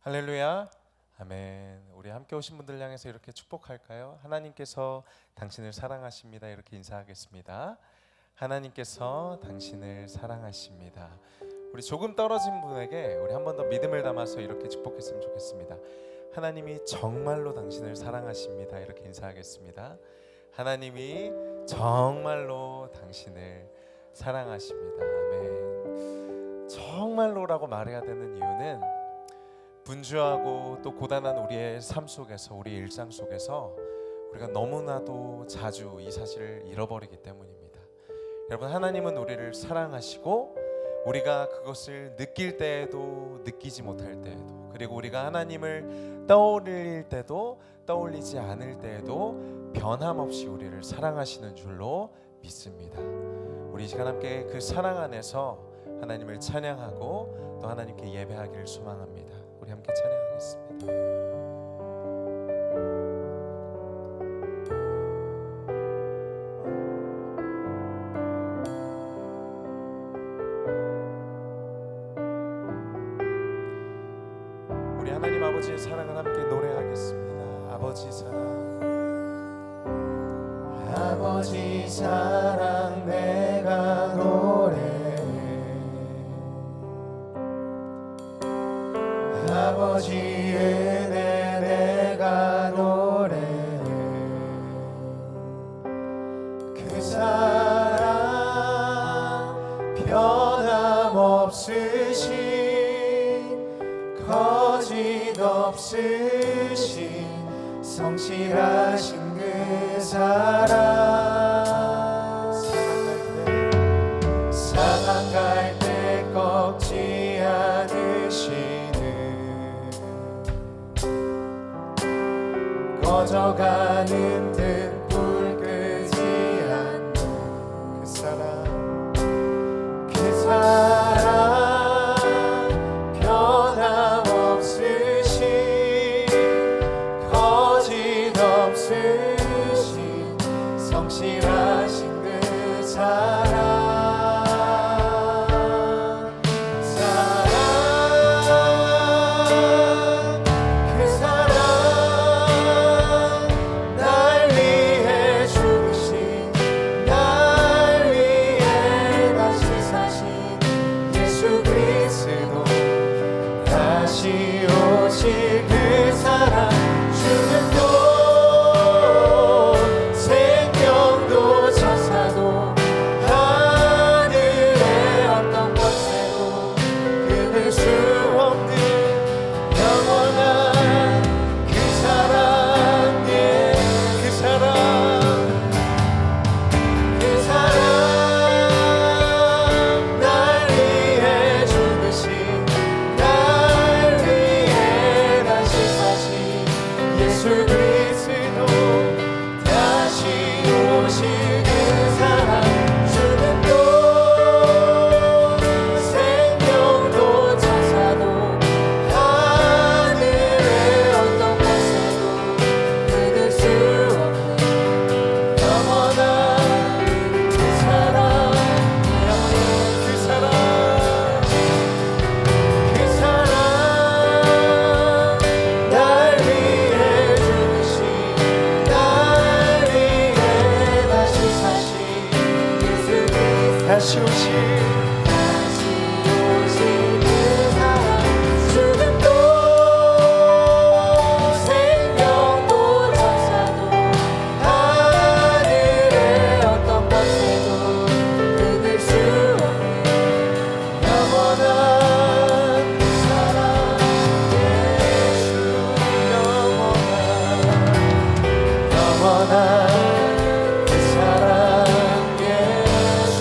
할렐루야. 아멘. 우리 함께 오신 분들 향해서 이렇게 축복할까요? 하나님께서 당신을 사랑하십니다. 이렇게 인사하겠습니다. 하나님께서 당신을 사랑하십니다. 우리 조금 떨어진 분에게 우리 한 번 더 믿음을 담아서 이렇게 축복했으면 좋겠습니다. 하나님이 정말로 당신을 사랑하십니다. 이렇게 인사하겠습니다. 하나님이 정말로 당신을 사랑하십니다. 아멘. 정말로라고 말해야 되는 이유는 분주하고 또 고단한 우리의 삶 속에서, 우리의 일상 속에서 우리가 너무나도 자주 이 사실을 잃어버리기 때문입니다. 여러분, 하나님은 우리를 사랑하시고 우리가 그것을 느낄 때에도 느끼지 못할 때에도, 그리고 우리가 하나님을 떠올릴 때도 떠올리지 않을 때에도 변함없이 우리를 사랑하시는 줄로 믿습니다. 우리 이 시간 함께 그 사랑 안에서 하나님을 찬양하고 또 하나님께 예배하기를 소망합니다. 우리 함께 찬양하겠습니다. 우리 하나님 아버지의 사랑을 함께 노래하겠습니다. 아버지 사랑, 아버지 사랑 내가 노래해. 아버지의 은혜 내가 노래해. 그 사랑 변함없으신 거짓 없으신 성실하신 그 사랑, 상한 갈 때 꺾지 않으시는 꺼져가는 등불 끄지 않는 그 사랑, 그 사랑 변함없으신 거짓 없으신 성실하신 그 사랑, 그 사랑 날 위해 죽으신, 날 위해 다시 사신 예수 그리스도, 다시 오실 그 사랑, 죽음도 생명도 천사도 하늘의 어떤 권세도 끊을 수 없는 영원한 그 사랑, 예, 그 사랑, 그 사랑 날 위해 죽으신, 날 위해 다시 사신 예수 그리스도, 다시 오실 그 사랑, 죽음도 생명도 천사도 하늘의 어떤 권세도 끊을 수 없는 영원한 그 사랑, 영원한 그 사랑, 그 사랑 날 위해 죽으신, 날 위해 다시 사신 예수 그리스도, 다시 오실 그 사랑, 죽음도 생명도 천사도 하늘의 어떤 권세도 끊을 수 없는 영원한 그 사랑, 예수, 영원한 그 사랑, 예수,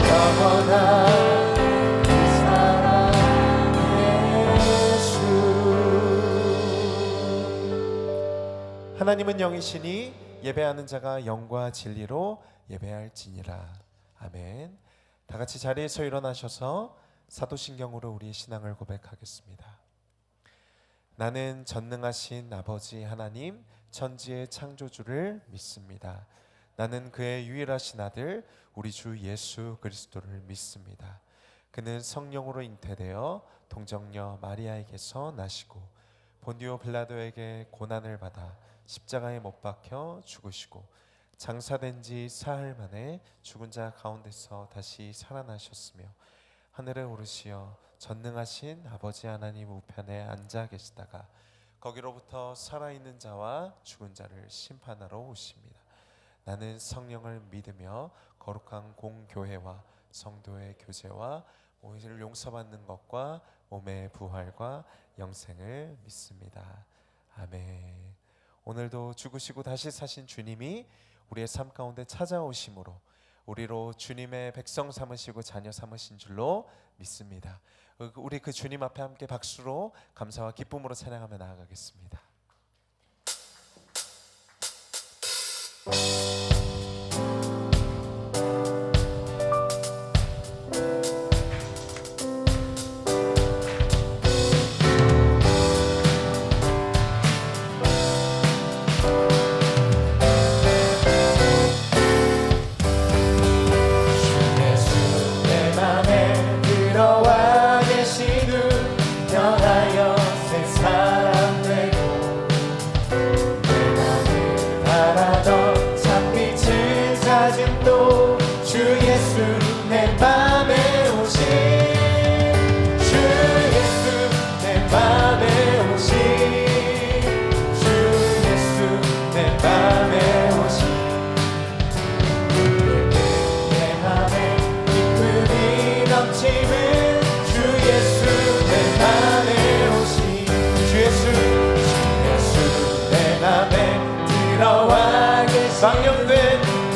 영원한 그 사랑, 예수. 하나님은 영이시니 예배하는 자가 영과 진리로 예배할지니라. 아멘. 다 같이 자리에서 일어나셔서 사도신경으로 우리의 신앙을 고백하겠습니다. 나는 전능하신 아버지 하나님, 천지의 창조주를 믿습니다. 나는 그의 유일하신 아들 우리 주 예수 그리스도를 믿습니다. 그는 성령으로 잉태되어 동정녀 마리아에게서 나시고 본디오 빌라도에게 고난을 받아 십자가에 못 박혀 죽으시고 장사된 지 사흘 만에 죽은 자 가운데서 다시 살아나셨으며 하늘에 오르시어 전능하신 아버지 하나님 우편에 앉아 계시다가 거기로부터 살아있는 자와 죽은 자를 심판하러 오십니다. 나는 성령을 믿으며 거룩한 공교회와 성도의 교제와 모의를 용서받는 것과 몸의 부활과 영생을 믿습니다. 아멘. 오늘도 죽으시고 다시 사신 주님이 우리의 삶 가운데 찾아오심으로 우리로 주님의 백성 삼으시고 자녀 삼으신 줄로 믿습니다. 우리 그 주님 앞에 함께 박수로 감사와 기쁨으로 찬양하며 나아가겠습니다.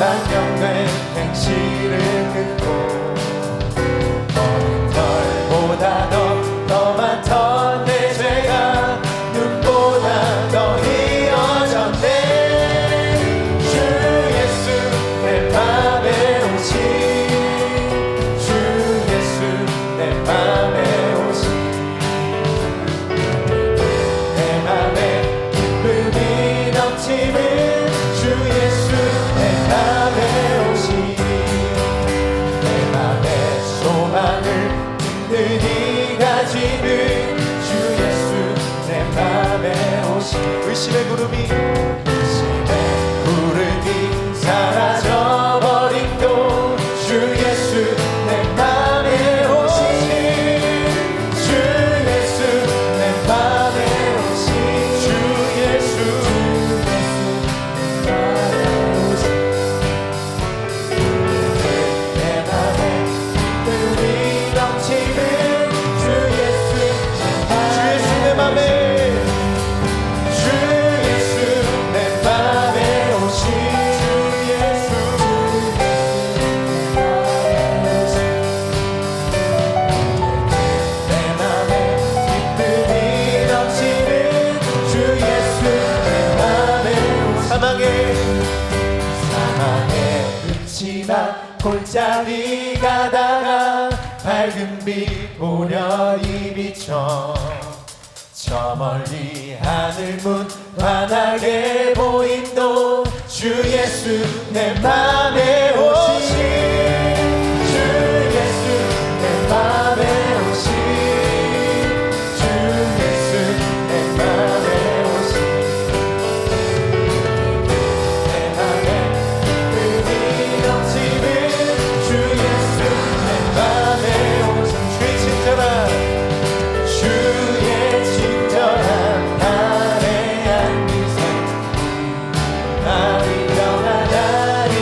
망령된 행실을 끊고 어린 털보다 더 많던 내 죄가 눈보다 더 이어졌네. 주 예수 내 맘에 오신 주 예수 내 맘에 오신 내 맘에 기쁨이 넘치는 의심의 구름이 사라져버린도 주 예수 내 맘에 오신 주 예수 내 맘에 오신 주 예수 내 맘에 오신 내 맘에 기쁨이 넘치는 주 예수 내 맘에 골짜기 가다가 밝은 빛 보려 이 비춰 저 멀리 하늘 문 환하게 보임도 주 예수 내 맘에 오신 주 예수 내 맘에 오신 주 예수 내 맘에 오신 내 맘에 기쁨이 넘치는 주의 친절한 나의 안기세 나를 영원하리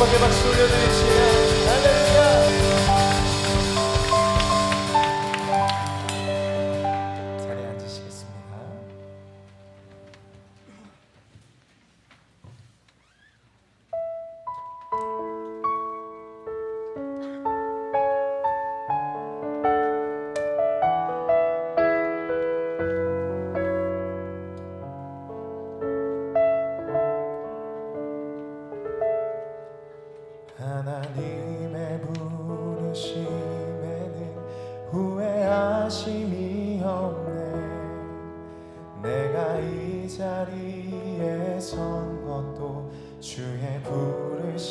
감격의 박수 올려드립시다. 할렐루야. 자리에 앉으시겠습니다. 하나님의 부르심에는 후회하심이 없네. 내가 이 자리에 선 것도 주의 부르심이라.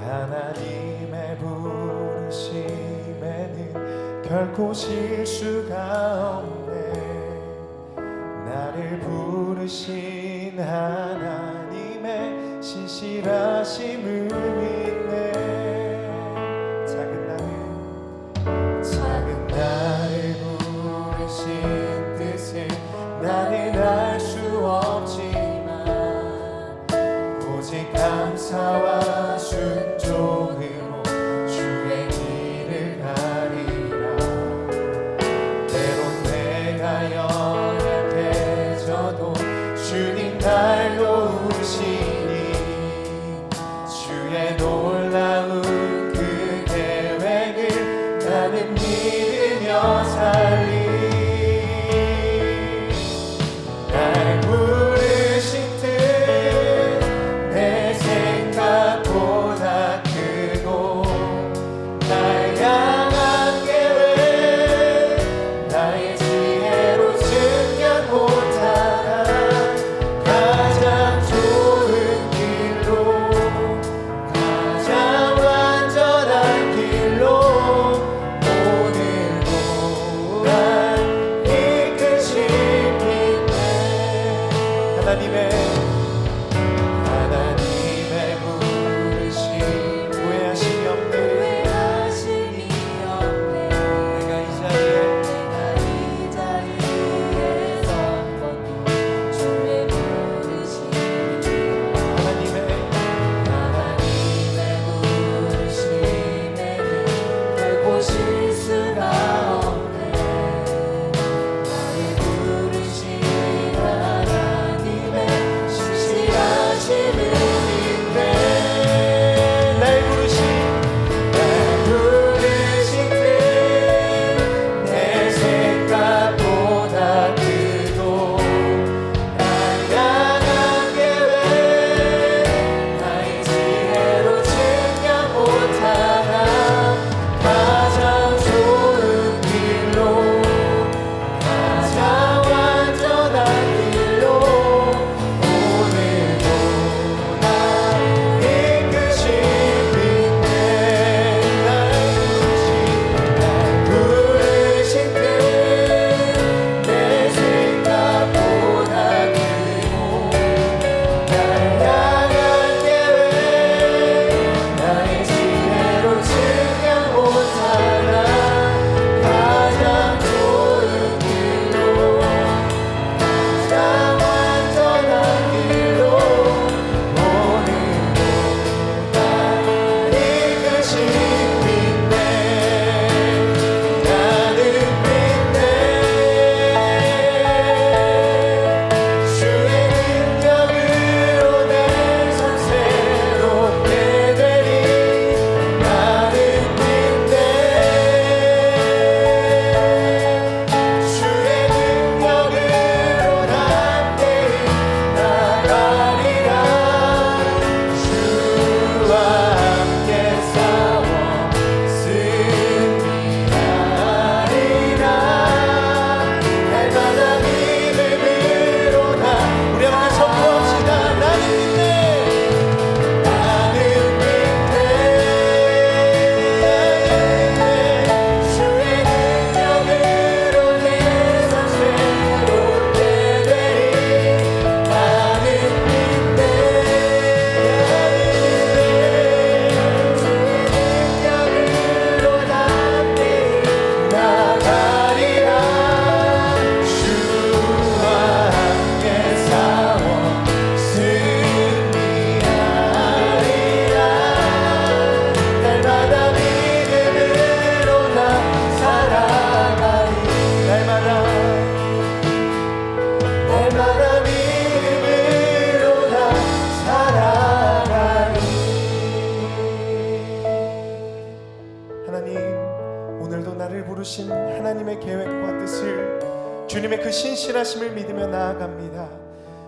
하나님의 부르심에는 결코 실수가 없네. 나를 부르신 하나님의 신실하심을 믿네. 작은 나를 부르신 뜻을 나는 알 수 없지만 오직 감사와 순종으로 주의 길을 가리라. 때론 내가 연약해져도 주님 날 도우시니 주의 놀라운 그 계획을 나는 믿으며 살리. 날 부르신 뜻 내 생각보다 크고 주님의 그 신실하심을 믿으며 나아갑니다.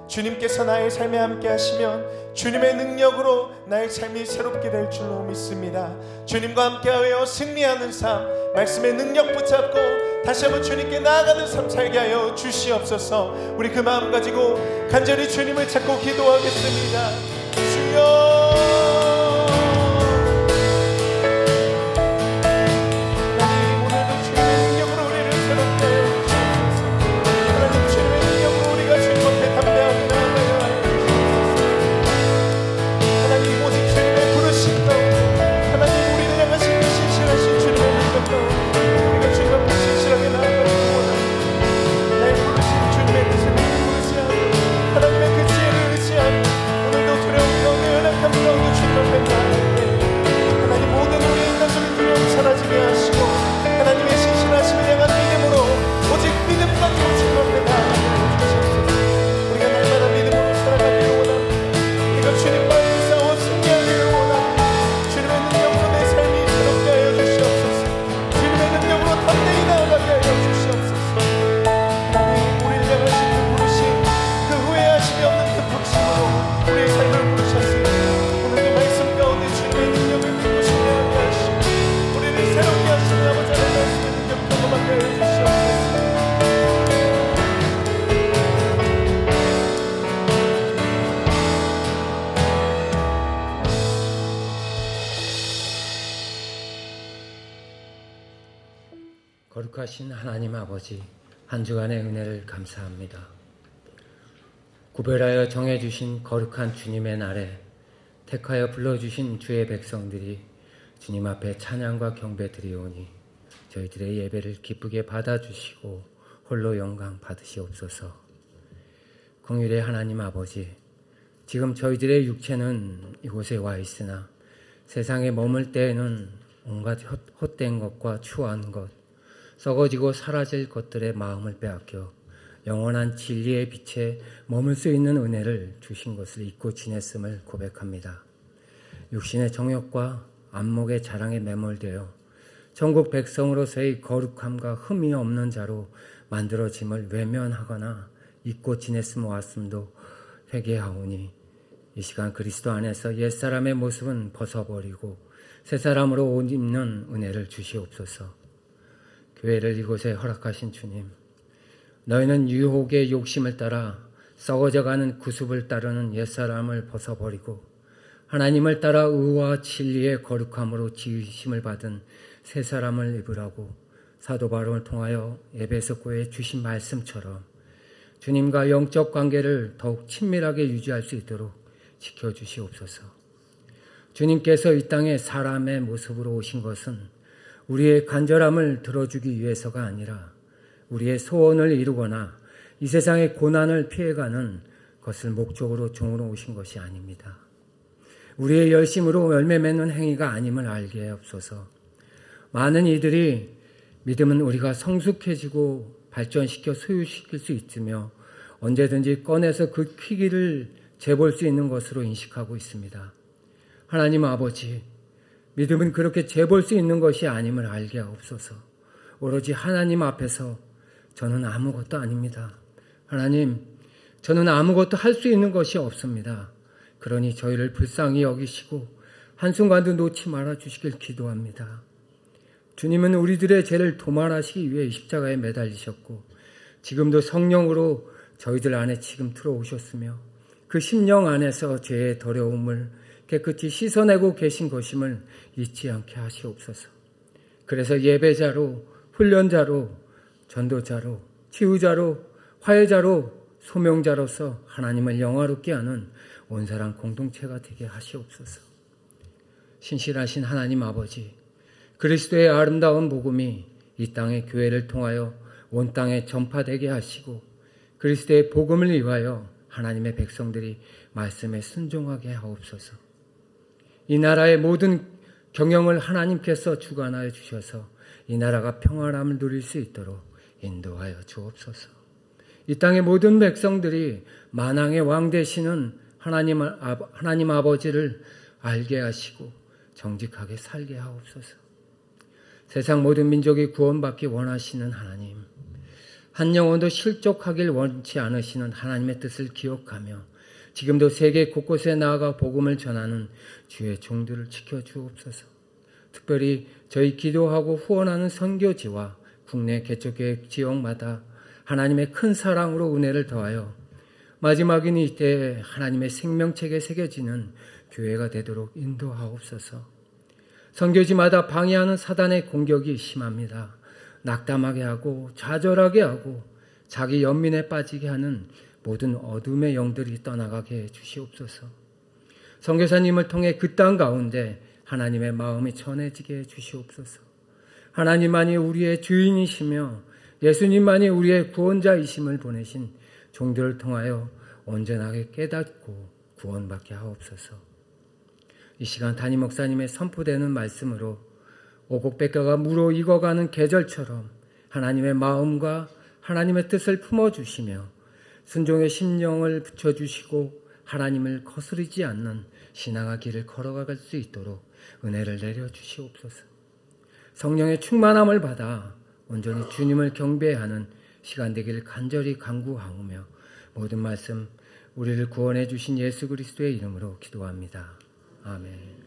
주님께서 나의 삶에 함께 하시면 주님의 능력으로 나의 삶이 새롭게 될 줄로 믿습니다. 주님과 함께하여 승리하는 삶, 말씀의 능력 붙잡고 다시 한번 주님께 나아가는 삶 살게 하여 주시옵소서. 우리 그 마음 가지고 간절히 주님을 찾고 기도하겠습니다. 주여, 거룩하신 하나님 아버지, 한 주간의 은혜를 감사합니다. 구별하여 정해주신 거룩한 주님의 날에 택하여 불러주신 주의 백성들이 주님 앞에 찬양과 경배 드리오니 저희들의 예배를 기쁘게 받아주시고 홀로 영광 받으시옵소서. 긍휼의 하나님 아버지, 지금 저희들의 육체는 이곳에 와 있으나 세상에 머물 때에는 온갖 헛된 것과 추한 것, 썩어지고 사라질 것들의 마음을 빼앗겨 영원한 진리의 빛에 머물 수 있는 은혜를 주신 것을 잊고 지냈음을 고백합니다. 육신의 정욕과 안목의 자랑에 매몰되어 천국 백성으로서의 거룩함과 흠이 없는 자로 만들어짐을 외면하거나 잊고 지냈음 왔음도 회개하오니 이 시간 그리스도 안에서 옛사람의 모습은 벗어버리고 새사람으로 옷 입는 은혜를 주시옵소서. 교회를 이곳에 허락하신 주님, 너희는 유혹의 욕심을 따라 썩어져가는 구습을 따르는 옛사람을 벗어버리고 하나님을 따라 의와 진리의 거룩함으로 지으심을 받은 새사람을 입으라고 사도 바울을 통하여 에베소 교회에 주신 말씀처럼 주님과 영적 관계를 더욱 친밀하게 유지할 수 있도록 지켜주시옵소서. 주님께서 이 땅에 사람의 모습으로 오신 것은 우리의 간절함을 들어주기 위해서가 아니라 우리의 소원을 이루거나 이 세상의 고난을 피해가는 것을 목적으로 종으로 오신 것이 아닙니다. 우리의 열심으로 열매 맺는 행위가 아님을 알게 하옵소서. 많은 이들이 믿음은 우리가 성숙해지고 발전시켜 소유시킬 수 있으며 언제든지 꺼내서 그 크기를 재볼 수 있는 것으로 인식하고 있습니다. 하나님 아버지, 믿음은 그렇게 재볼 수 있는 것이 아님을 알게 하옵소서. 오로지 하나님 앞에서 저는 아무것도 아닙니다. 하나님, 저는 아무것도 할 수 있는 것이 없습니다. 그러니 저희를 불쌍히 여기시고 한순간도 놓지 말아 주시길 기도합니다. 주님은 우리들의 죄를 도말하시기 위해 십자가에 매달리셨고 지금도 성령으로 저희들 안에 지금 들어오셨으며 그 심령 안에서 죄의 더러움을 깨끗이 씻어내고 계신 것임을 잊지 않게 하시옵소서. 그래서 예배자로, 훈련자로, 전도자로, 치유자로, 화해자로, 소명자로서 하나님을 영화롭게 하는 온 사람 공동체가 되게 하시옵소서. 신실하신 하나님 아버지, 그리스도의 아름다운 복음이 이 땅의 교회를 통하여 온 땅에 전파되게 하시고 그리스도의 복음을 위하여 하나님의 백성들이 말씀에 순종하게 하옵소서. 이 나라의 모든 경영을 하나님께서 주관하여 주셔서 이 나라가 평안함을 누릴 수 있도록 인도하여 주옵소서. 이 땅의 모든 백성들이 만왕의 왕 되시는 하나님 아버지를 알게 하시고 정직하게 살게 하옵소서. 세상 모든 민족이 구원받기 원하시는 하나님, 한 영혼도 실족하길 원치 않으시는 하나님의 뜻을 기억하며 지금도 세계 곳곳에 나아가 복음을 전하는 주의 종들을 지켜주옵소서. 특별히 저희 기도하고 후원하는 선교지와 국내 개척교회 지역마다 하나님의 큰 사랑으로 은혜를 더하여 마지막인 이때 하나님의 생명책에 새겨지는 교회가 되도록 인도하옵소서. 선교지마다 방해하는 사단의 공격이 심합니다. 낙담하게 하고 좌절하게 하고 자기 연민에 빠지게 하는 모든 어둠의 영들이 떠나가게 해주시옵소서. 선교사님을 통해 그 땅 가운데 하나님의 마음이 전해지게 해주시옵소서. 하나님만이 우리의 주인이시며 예수님만이 우리의 구원자이심을 보내신 종들을 통하여 온전하게 깨닫고 구원받게 하옵소서. 이 시간 담임 목사님의 선포되는 말씀으로 오곡백과가 무로 익어가는 계절처럼 하나님의 마음과 하나님의 뜻을 품어주시며 순종의 심령을 붙여주시고 하나님을 거스르지 않는 신앙의 길을 걸어갈 수 있도록 은혜를 내려주시옵소서. 성령의 충만함을 받아 온전히 주님을 경배하는 시간 되기를 간절히 간구하오며 모든 말씀 우리를 구원해 주신 예수 그리스도의 이름으로 기도합니다. 아멘.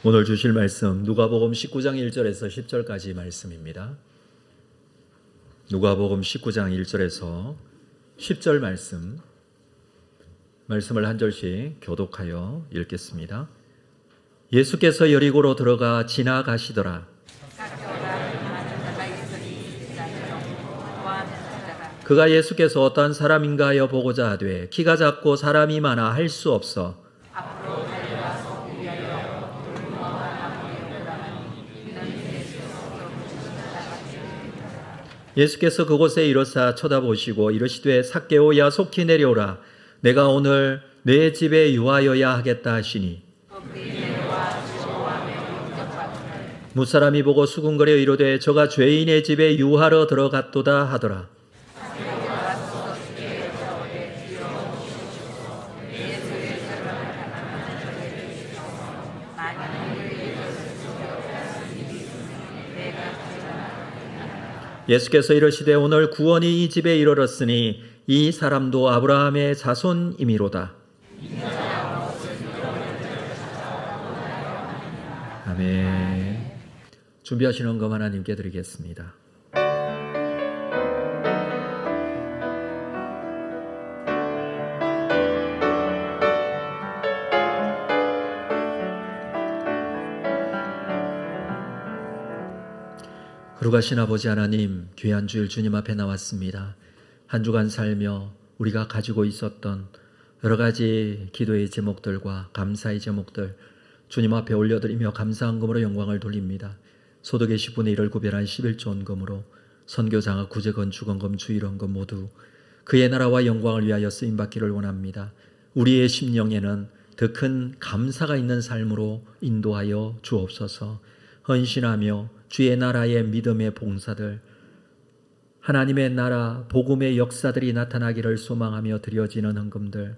오늘 주실 말씀 누가복음 19장 1절에서 10절까지 말씀입니다. 누가복음 19장 1절에서 10절 말씀을 한 절씩 교독하여 읽겠습니다. 예수께서 여리고로 들어가 지나가시더라. 그가 예수께서 어떠한 사람인가 하여 보고자 하되 키가 작고 사람이 많아 할 수 없어 예수께서 그곳에 이르사 쳐다보시고 이르시되 삭개오야 속히 내려오라. 내가 오늘 내 집에 유하여야 하겠다 하시니 무사람이 보고 수군거려 이르되 저가 죄인의 집에 유하러 들어갔도다 하더라. 예수께서 이르시되 오늘 구원이 이 집에 이르렀으니 이 사람도 아브라함의 자손이미로다. 아멘. 준비하시는 것 하나님께 드리겠습니다. 거룩하신 아버지 하나님, 귀한 주일 주님 앞에 나왔습니다. 한 주간 살며 우리가 가지고 있었던 여러 가지 기도의 제목들과 감사의 제목들 주님 앞에 올려드리며 감사한금으로 영광을 돌립니다. 소득의 10분의 1을 구별한 11조원금으로 선교장학 구제건축원금 주일원금 모두 그의 나라와 영광을 위하여 쓰임받기를 원합니다. 우리의 심령에는 더 큰 감사가 있는 삶으로 인도하여 주옵소서. 헌신하며 주의 나라의 믿음의 봉사들, 하나님의 나라 복음의 역사들이 나타나기를 소망하며 드려지는 헌금들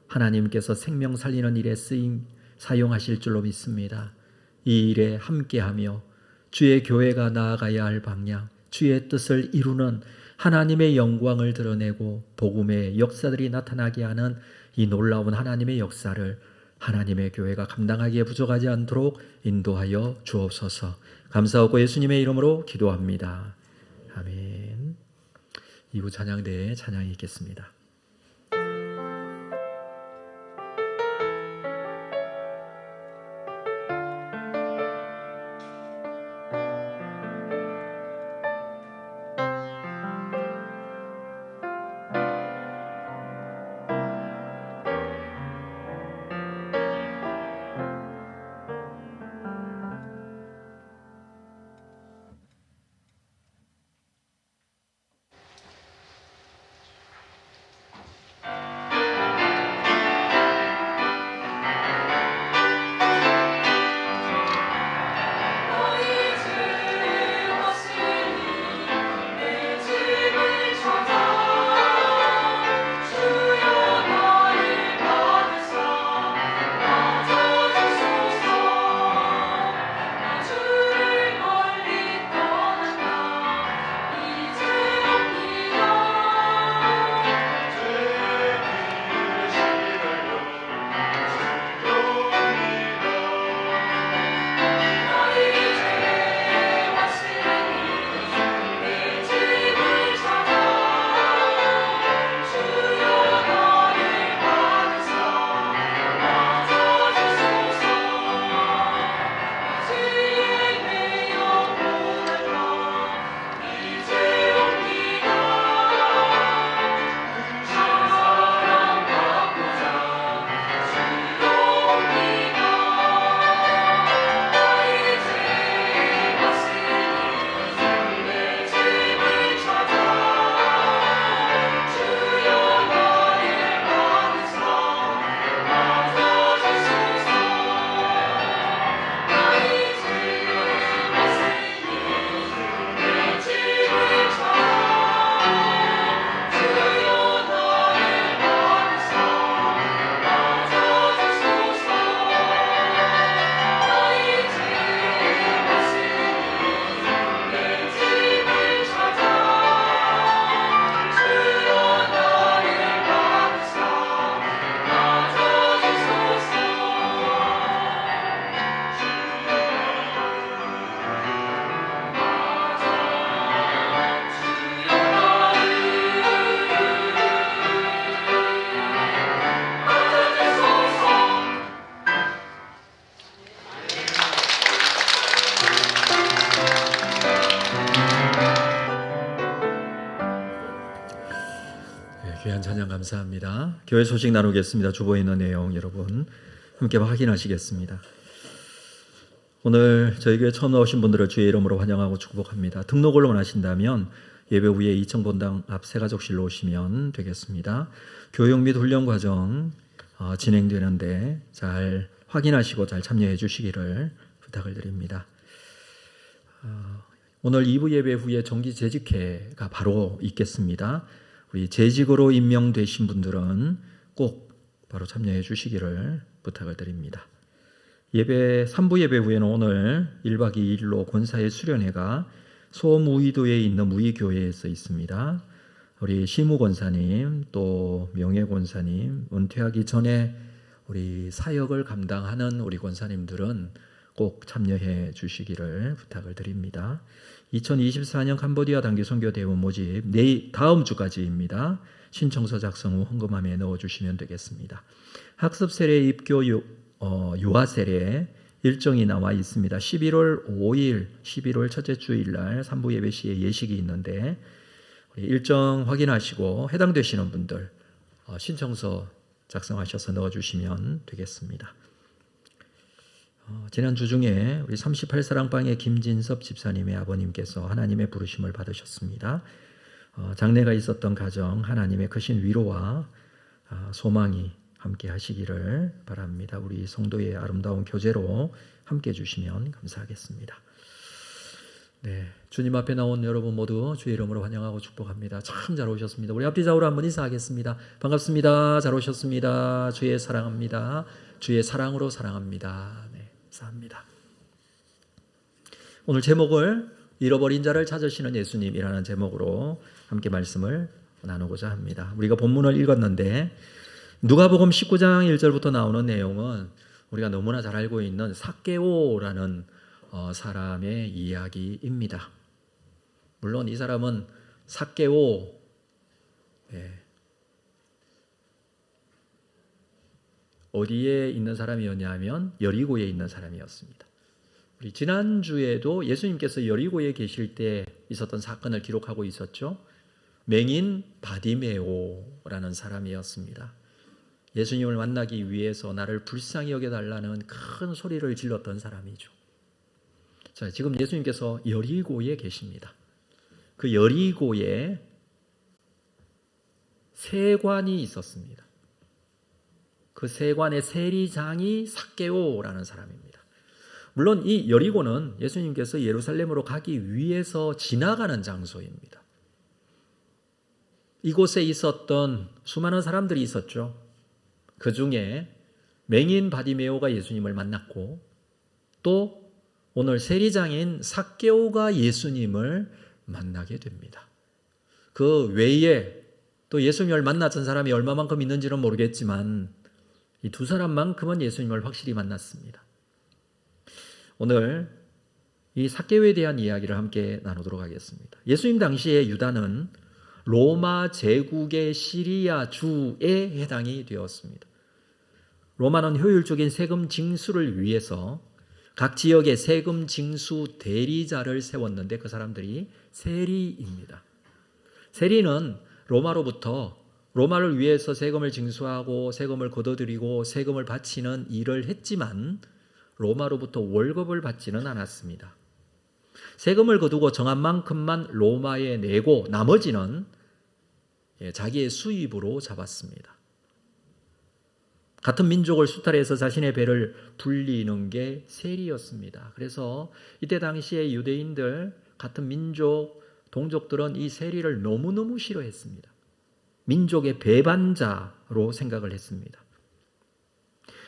하나님께서 생명 살리는 일에 사용하실 줄로 믿습니다. 이 일에 함께하며 주의 교회가 나아가야 할 방향, 주의 뜻을 이루는 하나님의 영광을 드러내고 복음의 역사들이 나타나게 하는 이 놀라운 하나님의 역사를 하나님의 교회가 감당하기에 부족하지 않도록 인도하여 주옵소서. 감사하고 예수님의 이름으로 기도합니다. 아멘. 이후 찬양대에 찬양이 있겠습니다. 귀한 찬양 감사합니다. 교회 소식 나누겠습니다. 주보에 있는 내용 여러분 함께 확인하시겠습니다. 오늘 저희 교회 처음 나오신 분들을 주의 이름으로 환영하고 축복합니다. 등록을 원하신다면 예배 후에 2층 본당 앞 새가족실로 오시면 되겠습니다. 교육 및 훈련 과정 진행되는데 잘 확인하시고 잘 참여해 주시기를 부탁을 드립니다. 오늘 2부 예배 후에 정기 재직회가 바로 있겠습니다. 우리 재직으로 임명되신 분들은 꼭 바로 참여해 주시기를 부탁을 드립니다. 3부 예배 후에는 오늘 1박 2일로 권사의 수련회가 소무의도에 있는 무의교회에서 있습니다. 우리 시무 권사님 또 명예 권사님 은퇴하기 전에 우리 사역을 감당하는 우리 권사님들은 꼭 참여해 주시기를 부탁을 드립니다. 2024년 캄보디아 단기 선교 대원 모집 다음 주까지입니다. 신청서 작성 후 헌금함에 넣어주시면 되겠습니다. 학습 세례 입교 유아 세례 일정이 나와 있습니다. 11월 5일 11월 첫째 주일 날 3부 예배 시에 예식이 있는데 일정 확인하시고 해당되시는 분들 신청서 작성하셔서 넣어주시면 되겠습니다. 지난 주 중에 우리 38사랑방의 김진섭 집사님의 아버님께서 하나님의 부르심을 받으셨습니다. 장래가 있었던 가정 하나님의 크신 위로와 소망이 함께 하시기를 바랍니다. 우리 성도의 아름다운 교제로 함께 해주시면 감사하겠습니다. 네, 주님 앞에 나온 여러분 모두 주의 이름으로 환영하고 축복합니다. 참 잘 오셨습니다. 우리 앞뒤 좌우로 한번 인사하겠습니다. 반갑습니다. 잘 오셨습니다. 주의 사랑합니다. 주의 사랑으로 사랑합니다. 네, 감사합니다. 오늘 제목을 잃어버린 자를 찾으시는 예수님이라는 제목으로 함께 말씀을 나누고자 합니다. 우리가 본문을 읽었는데 누가복음 19장 1절부터 나오는 내용은 우리가 너무나 잘 알고 있는 삭개오라는 사람의 이야기입니다. 물론 이 사람은 삭개오 어디에 있는 사람이었냐면 여리고에 있는 사람이었습니다. 우리 지난주에도 예수님께서 여리고에 계실 때 있었던 사건을 기록하고 있었죠. 맹인 바디메오라는 사람이었습니다. 예수님을 만나기 위해서 나를 불쌍히 여겨달라는 큰 소리를 질렀던 사람이죠. 자, 지금 예수님께서 여리고에 계십니다. 그 여리고에 세관이 있었습니다. 그 세관의 세리장이 삭개오라는 사람입니다. 물론 이 여리고는 예수님께서 예루살렘으로 가기 위해서 지나가는 장소입니다. 이곳에 있었던 수많은 사람들이 있었죠. 그 중에 맹인 바디메오가 예수님을 만났고 또 오늘 세리장인 삭개오가 예수님을 만나게 됩니다. 그 외에 또 예수님을 만났던 사람이 얼마만큼 있는지는 모르겠지만 이 두 사람만큼은 예수님을 확실히 만났습니다. 오늘 이 삭개오에 대한 이야기를 함께 나누도록 하겠습니다. 예수님 당시에 유다는 로마 제국의 시리아 주에 해당이 되었습니다. 로마는 효율적인 세금 징수를 위해서 각 지역에 세금 징수 대리자를 세웠는데 그 사람들이 세리입니다. 세리는 로마를 위해서 세금을 징수하고 세금을 걷어들이고 세금을 바치는 일을 했지만 로마로부터 월급을 받지는 않았습니다. 세금을 거두고 정한 만큼만 로마에 내고 나머지는 자기의 수입으로 잡았습니다. 같은 민족을 수탈해서 자신의 배를 불리는 게 세리였습니다. 그래서 이때 당시에 유대인들 같은 민족 동족들은 이 세리를 너무너무 싫어했습니다. 민족의 배반자로 생각을 했습니다.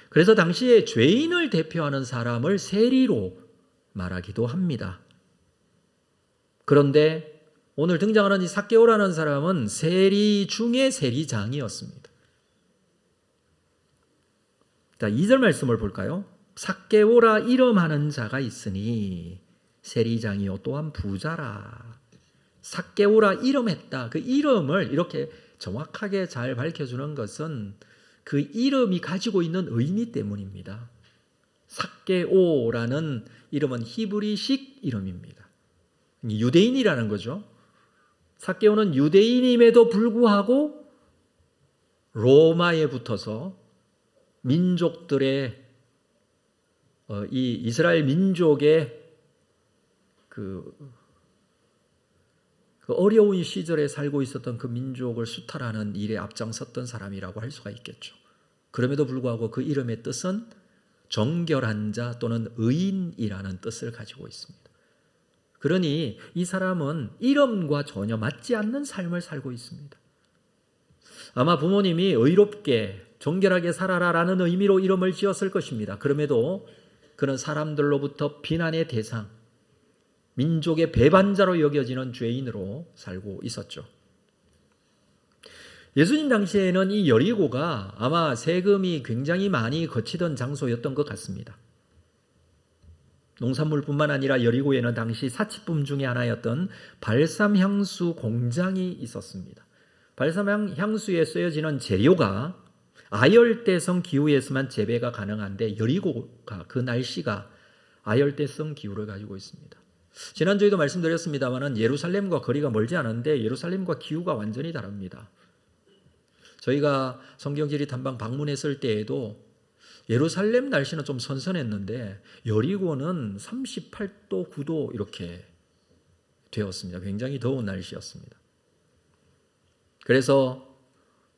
그래서 당시에 죄인을 대표하는 사람을 세리로 말하기도 합니다. 그런데 오늘 등장하는 이 삭개오라는 사람은 세리 중에 세리장이었습니다. 자, 2절 말씀을 볼까요? 삭개오라 이름하는 자가 있으니 세리장이요 또한 부자라. 삭개오라 이름했다. 그 이름을 이렇게 정확하게 잘 밝혀주는 것은 그 이름이 가지고 있는 의미 때문입니다. 삭개오라는 이름은 히브리식 이름입니다. 유대인이라는 거죠. 삭개오는 유대인임에도 불구하고 로마에 붙어서 민족들의 이 이스라엘 민족의 그 어려운 시절에 살고 있었던 그 민족을 수탈하는 일에 앞장섰던 사람이라고 할 수가 있겠죠. 그럼에도 불구하고 그 이름의 뜻은 정결한 자 또는 의인이라는 뜻을 가지고 있습니다. 그러니 이 사람은 이름과 전혀 맞지 않는 삶을 살고 있습니다. 아마 부모님이 의롭게 정결하게 살아라라는 의미로 이름을 지었을 것입니다. 그럼에도 그는 사람들로부터 비난의 대상, 민족의 배반자로 여겨지는 죄인으로 살고 있었죠. 예수님 당시에는 이 여리고가 아마 세금이 굉장히 많이 거치던 장소였던 것 같습니다. 농산물뿐만 아니라 여리고에는 당시 사치품 중에 하나였던 발삼향수 공장이 있었습니다. 발삼향수에 쓰여지는 재료가 아열대성 기후에서만 재배가 가능한데 여리고가 그 날씨가 아열대성 기후를 가지고 있습니다. 지난주에도 말씀드렸습니다만 예루살렘과 거리가 멀지 않은데 예루살렘과 기후가 완전히 다릅니다. 저희가 성경지리 탐방 방문했을 때에도 예루살렘 날씨는 좀 선선했는데 여리고는 38도, 9도 이렇게 되었습니다. 굉장히 더운 날씨였습니다. 그래서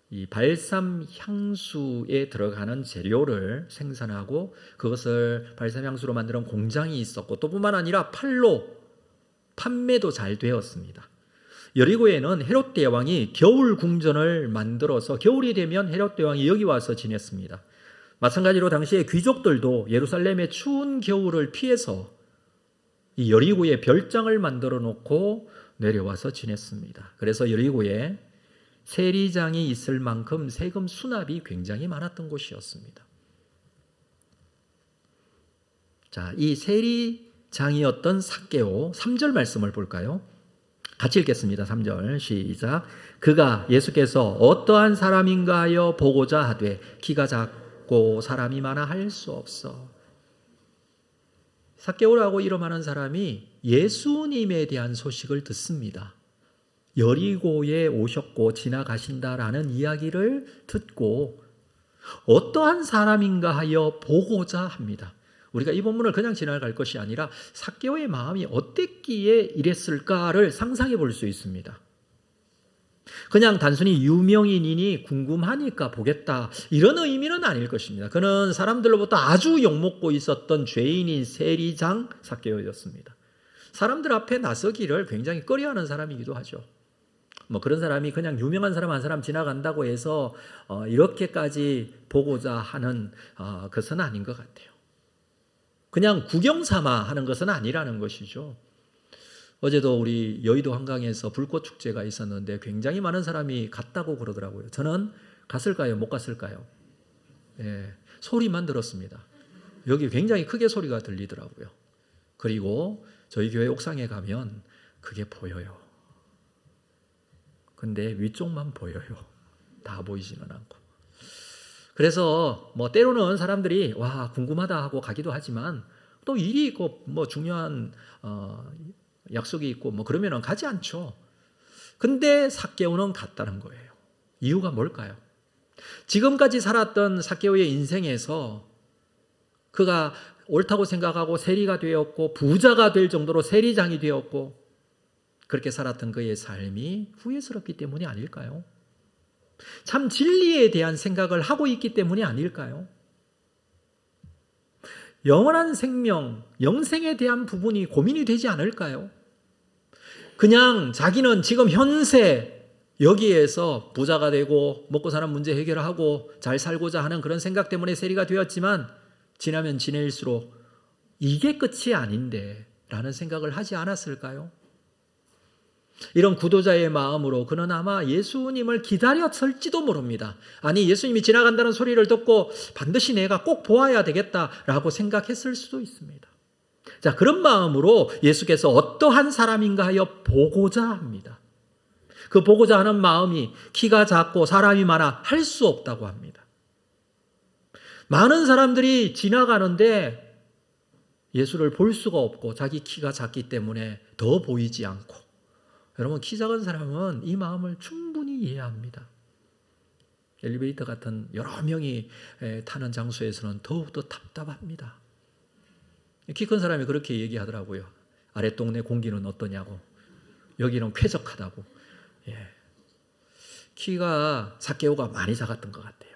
이 발삼 향수에 들어가는 재료를 생산하고 그것을 발삼 향수로 만드는 공장이 있었고 또 뿐만 아니라 팔로 판매도 잘 되었습니다. 여리고에는 헤롯 대왕이 겨울 궁전을 만들어서 겨울이 되면 헤롯 대왕이 여기 와서 지냈습니다. 마찬가지로 당시에 귀족들도 예루살렘의 추운 겨울을 피해서 이 여리고에 별장을 만들어 놓고 내려와서 지냈습니다. 그래서 여리고에 세리장이 있을 만큼 세금 수납이 굉장히 많았던 곳이었습니다. 자, 이 세리장이었던 삭개오 3절 말씀을 볼까요? 같이 읽겠습니다. 3절 시작. 그가 예수께서 어떠한 사람인가 하여 보고자 하되 키가 작고 사람이 많아 할 수 없어. 삭개오라고 이름하는 사람이 예수님에 대한 소식을 듣습니다. 여리고에 오셨고 지나가신다라는 이야기를 듣고 어떠한 사람인가 하여 보고자 합니다. 우리가 이 본문을 그냥 지나갈 것이 아니라 삭개오의 마음이 어땠기에 이랬을까를 상상해 볼 수 있습니다. 그냥 단순히 유명인이니 궁금하니까 보겠다 이런 의미는 아닐 것입니다. 그는 사람들로부터 아주 욕먹고 있었던 죄인인 세리장 삭개오였습니다. 사람들 앞에 나서기를 굉장히 꺼려하는 사람이기도 하죠. 그런 사람이 그냥 유명한 사람 한 사람 지나간다고 해서 이렇게까지 보고자 하는 것은 아닌 것 같아요. 그냥 구경 삼아 하는 것은 아니라는 것이죠. 어제도 우리 여의도 한강에서 불꽃 축제가 있었는데 굉장히 많은 사람이 갔다고 그러더라고요. 저는 갔을까요? 못 갔을까요? 예, 소리만 들었습니다. 여기 굉장히 크게 소리가 들리더라고요. 그리고 저희 교회 옥상에 가면 그게 보여요. 근데 위쪽만 보여요. 다 보이지는 않고. 그래서 때로는 사람들이 와 궁금하다 하고 가기도 하지만 또 일이 있고 중요한 약속이 있고 그러면은 가지 않죠. 근데 삭개오는 갔다는 거예요. 이유가 뭘까요? 지금까지 살았던 삭개오의 인생에서 그가 옳다고 생각하고 세리가 되었고 부자가 될 정도로 세리장이 되었고 그렇게 살았던 그의 삶이 후회스럽기 때문이 아닐까요? 참 진리에 대한 생각을 하고 있기 때문이 아닐까요? 영원한 생명, 영생에 대한 부분이 고민이 되지 않을까요? 그냥 자기는 지금 현세 여기에서 부자가 되고 먹고 사는 문제 해결하고 잘 살고자 하는 그런 생각 때문에 세리가 되었지만 지나면 지낼수록 이게 끝이 아닌데 라는 생각을 하지 않았을까요? 이런 구도자의 마음으로 그는 아마 예수님을 기다렸을지도 모릅니다. 아니 예수님이 지나간다는 소리를 듣고 반드시 내가 꼭 보아야 되겠다라고 생각했을 수도 있습니다. 자, 그런 마음으로 예수께서 어떠한 사람인가 하여 보고자 합니다. 그 보고자 하는 마음이 키가 작고 사람이 많아 할 수 없다고 합니다. 많은 사람들이 지나가는데 예수를 볼 수가 없고 자기 키가 작기 때문에 더 보이지 않고 여러분 키 작은 사람은 이 마음을 충분히 이해합니다. 엘리베이터 같은 여러 명이 타는 장소에서는 더욱더 답답합니다. 키 큰 사람이 그렇게 얘기하더라고요. 아랫동네 공기는 어떠냐고. 여기는 쾌적하다고. 예. 키가 삭개오가 많이 작았던 것 같아요.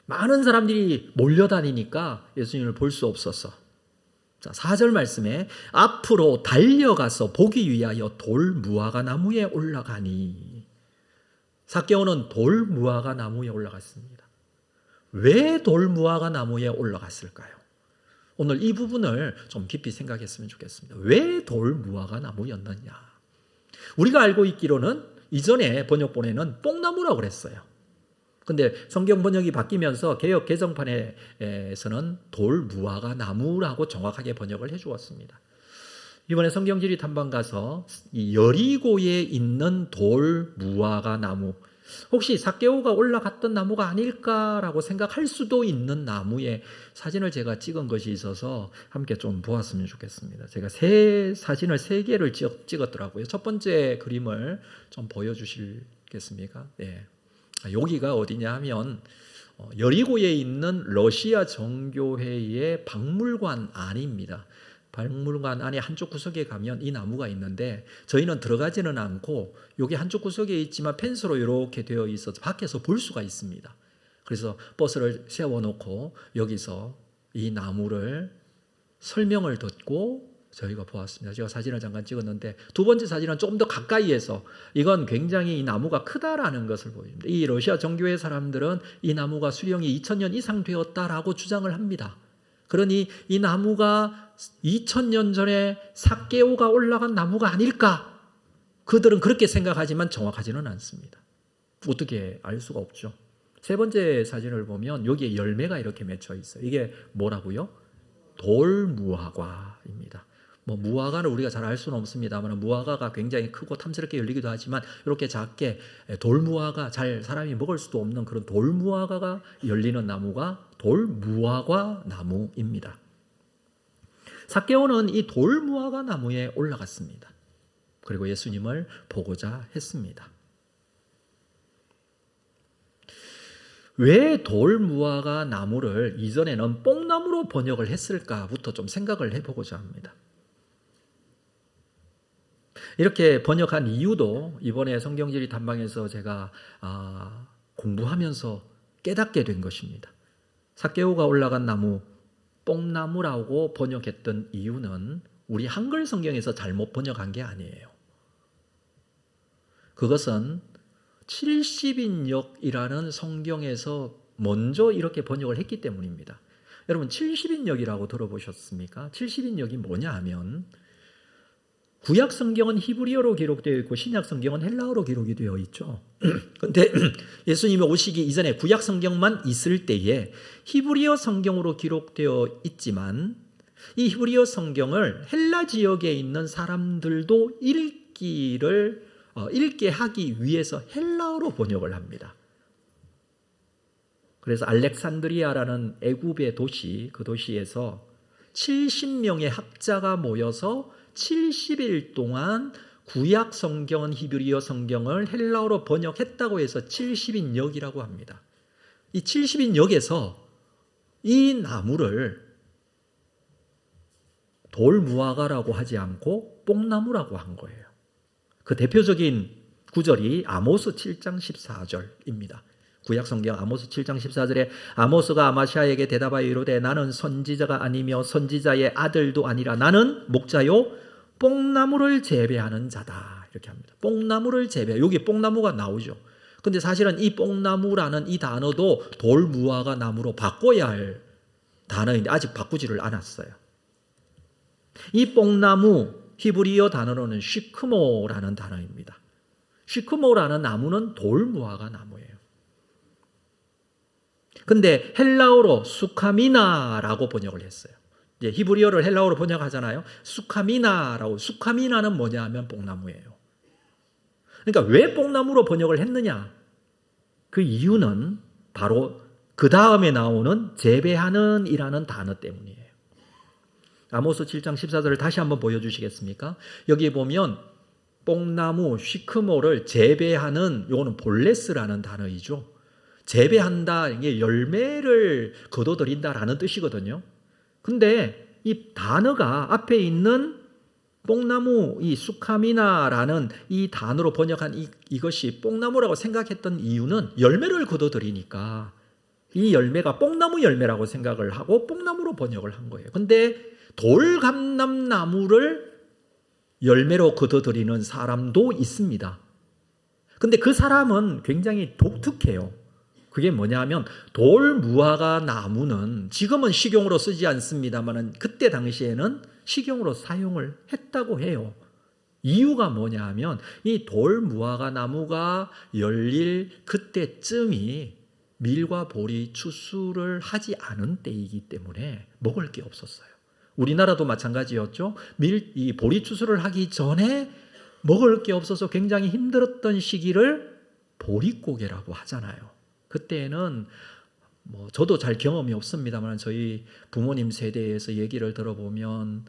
많은 사람들이 몰려다니니까 예수님을 볼 수 없었어. 자, 4절 말씀에 앞으로 달려가서 보기 위하여 돌 무화과 나무에 올라가니. 삭개오는 돌 무화과 나무에 올라갔습니다. 왜 돌 무화과 나무에 올라갔을까요? 오늘 이 부분을 좀 깊이 생각했으면 좋겠습니다. 왜 돌 무화과 나무였느냐? 우리가 알고 있기로는 이전에 번역본에는 뽕나무라고 그랬어요. 근데 성경 번역이 바뀌면서 개역 개정판에서는 돌 무화과 나무라고 정확하게 번역을 해 주었습니다. 이번에 성경지리 탐방 가서 이 여리고에 있는 돌 무화과 나무, 혹시 삭개오가 올라갔던 나무가 아닐까라고 생각할 수도 있는 나무의 사진을 제가 찍은 것이 있어서 함께 좀 보았으면 좋겠습니다. 제가 사진을 3개를 찍었더라고요. 첫 번째 그림을 좀 보여주시겠습니까? 네. 여기가 어디냐 하면 여리고에 있는 러시아 정교회의 박물관 안입니다. 박물관 안에 한쪽 구석에 가면 이 나무가 있는데 저희는 들어가지는 않고 여기 한쪽 구석에 있지만 펜스로 이렇게 되어 있어서 밖에서 볼 수가 있습니다. 그래서 버스를 세워놓고 여기서 이 나무를 설명을 듣고 저희가 보았습니다. 제가 사진을 잠깐 찍었는데 두 번째 사진은 조금 더 가까이에서 이건 굉장히 이 나무가 크다라는 것을 보입니다. 이 러시아 정교회 사람들은 이 나무가 수령이 2000년 이상 되었다라고 주장을 합니다. 그러니 이 나무가 2000년 전에 삭개오가 올라간 나무가 아닐까? 그들은 그렇게 생각하지만 정확하지는 않습니다. 어떻게 알 수가 없죠. 세 번째 사진을 보면 여기에 열매가 이렇게 맺혀 있어요. 이게 뭐라고요? 돌무화과입니다. 무화과를 우리가 잘 알 수는 없습니다만 무화과가 굉장히 크고 탐스럽게 열리기도 하지만 이렇게 작게 돌무화과, 잘 사람이 먹을 수도 없는 그런 돌무화과가 열리는 나무가 돌무화과 나무입니다. 삭개오는 이 돌무화과 나무에 올라갔습니다. 그리고 예수님을 보고자 했습니다. 왜 돌무화과 나무를 이전에는 뽕나무로 번역을 했을까부터 좀 생각을 해보고자 합니다. 이렇게 번역한 이유도 이번에 성경지리 탐방에서 제가 공부하면서 깨닫게 된 것입니다. 삭개오가 올라간 나무, 뽕나무라고 번역했던 이유는 우리 한글 성경에서 잘못 번역한 게 아니에요. 그것은 70인역이라는 성경에서 먼저 이렇게 번역을 했기 때문입니다. 여러분 70인역이라고 들어보셨습니까? 70인역이 뭐냐 하면 구약 성경은 히브리어로 기록되어 있고 신약 성경은 헬라어로 기록이 되어 있죠. 그런데 예수님이 오시기 이전에 구약 성경만 있을 때에 히브리어 성경으로 기록되어 있지만 이 히브리어 성경을 헬라 지역에 있는 사람들도 읽게 하기 위해서 헬라어로 번역을 합니다. 그래서 알렉산드리아라는 애굽의 도시, 그 도시에서 70명의 학자가 모여서 70일 동안 구약 성경은 히브리어 성경을 헬라어로 번역했다고 해서 70인역이라고 합니다. 이 70인역에서 이 나무를 돌무화과라고 하지 않고 뽕나무라고 한 거예요. 그 대표적인 구절이 아모스 7장 14절입니다. 구약 성경 아모스 7장 14절에 아모스가 아마시아에게 대답하여 이르되 나는 선지자가 아니며 선지자의 아들도 아니라 나는 목자요 뽕나무를 재배하는 자다. 이렇게 합니다. 뽕나무를 재배. 여기 뽕나무가 나오죠. 근데 사실은 이 뽕나무라는 이 단어도 돌무화과 나무로 바꿔야 할 단어인데 아직 바꾸지를 않았어요. 이 뽕나무 히브리어 단어로는 시크모라는 단어입니다. 시크모라는 나무는 돌무화과 나무예요. 근데 헬라어로 수카미나라고 번역을 했어요. 이제 히브리어를 헬라어로 번역하잖아요. 수카미나라고. 수카미나는 뭐냐 하면 뽕나무예요. 그러니까 왜 뽕나무로 번역을 했느냐? 그 이유는 바로 그 다음에 나오는 재배하는 이라는 단어 때문이에요. 아모스 7장 14절을 다시 한번 보여주시겠습니까? 여기 보면 뽕나무 시크모를 재배하는 요거는 볼레스라는 단어이죠. 재배한다, 이게 열매를 거둬들인다라는 뜻이거든요. 근데 이 단어가 앞에 있는 뽕나무 이 수카미나라는 이 단어로 번역한 이것이 뽕나무라고 생각했던 이유는 열매를 거둬들이니까 이 열매가 뽕나무 열매라고 생각을 하고 뽕나무로 번역을 한 거예요. 근데 돌감람나무를 열매로 거둬들이는 사람도 있습니다. 근데 그 사람은 굉장히 독특해요. 그게 뭐냐면 돌무화과 나무는 지금은 식용으로 쓰지 않습니다만 그때 당시에는 식용으로 사용을 했다고 해요. 이유가 뭐냐 하면 이 돌무화과 나무가 열릴 그때쯤이 밀과 보리 추수를 하지 않은 때이기 때문에 먹을 게 없었어요. 우리나라도 마찬가지였죠. 이 보리 추수를 하기 전에 먹을 게 없어서 굉장히 힘들었던 시기를 보릿고개라고 하잖아요. 그때는 저도 잘 경험이 없습니다만 저희 부모님 세대에서 얘기를 들어보면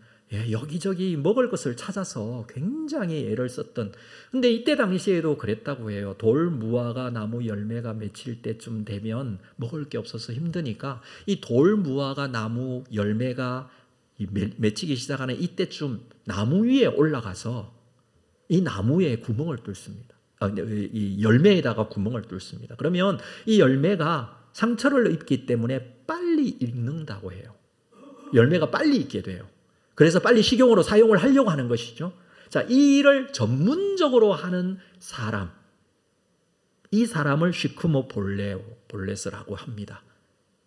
여기저기 먹을 것을 찾아서 굉장히 애를 썼던, 근데 이때 당시에도 그랬다고 해요. 돌무화과 나무 열매가 맺힐 때쯤 되면 먹을 게 없어서 힘드니까 이 돌무화과 나무 열매가 맺히기 시작하는 이때쯤 나무 위에 올라가서 이 나무에 구멍을 뚫습니다. 이 열매에다가 구멍을 뚫습니다. 그러면 이 열매가 상처를 입기 때문에 빨리 익는다고 해요. 열매가 빨리 익게 돼요. 그래서 빨리 식용으로 사용을 하려고 하는 것이죠. 자, 이 일을 전문적으로 하는 사람, 이 사람을 시크모 볼레스라고 합니다.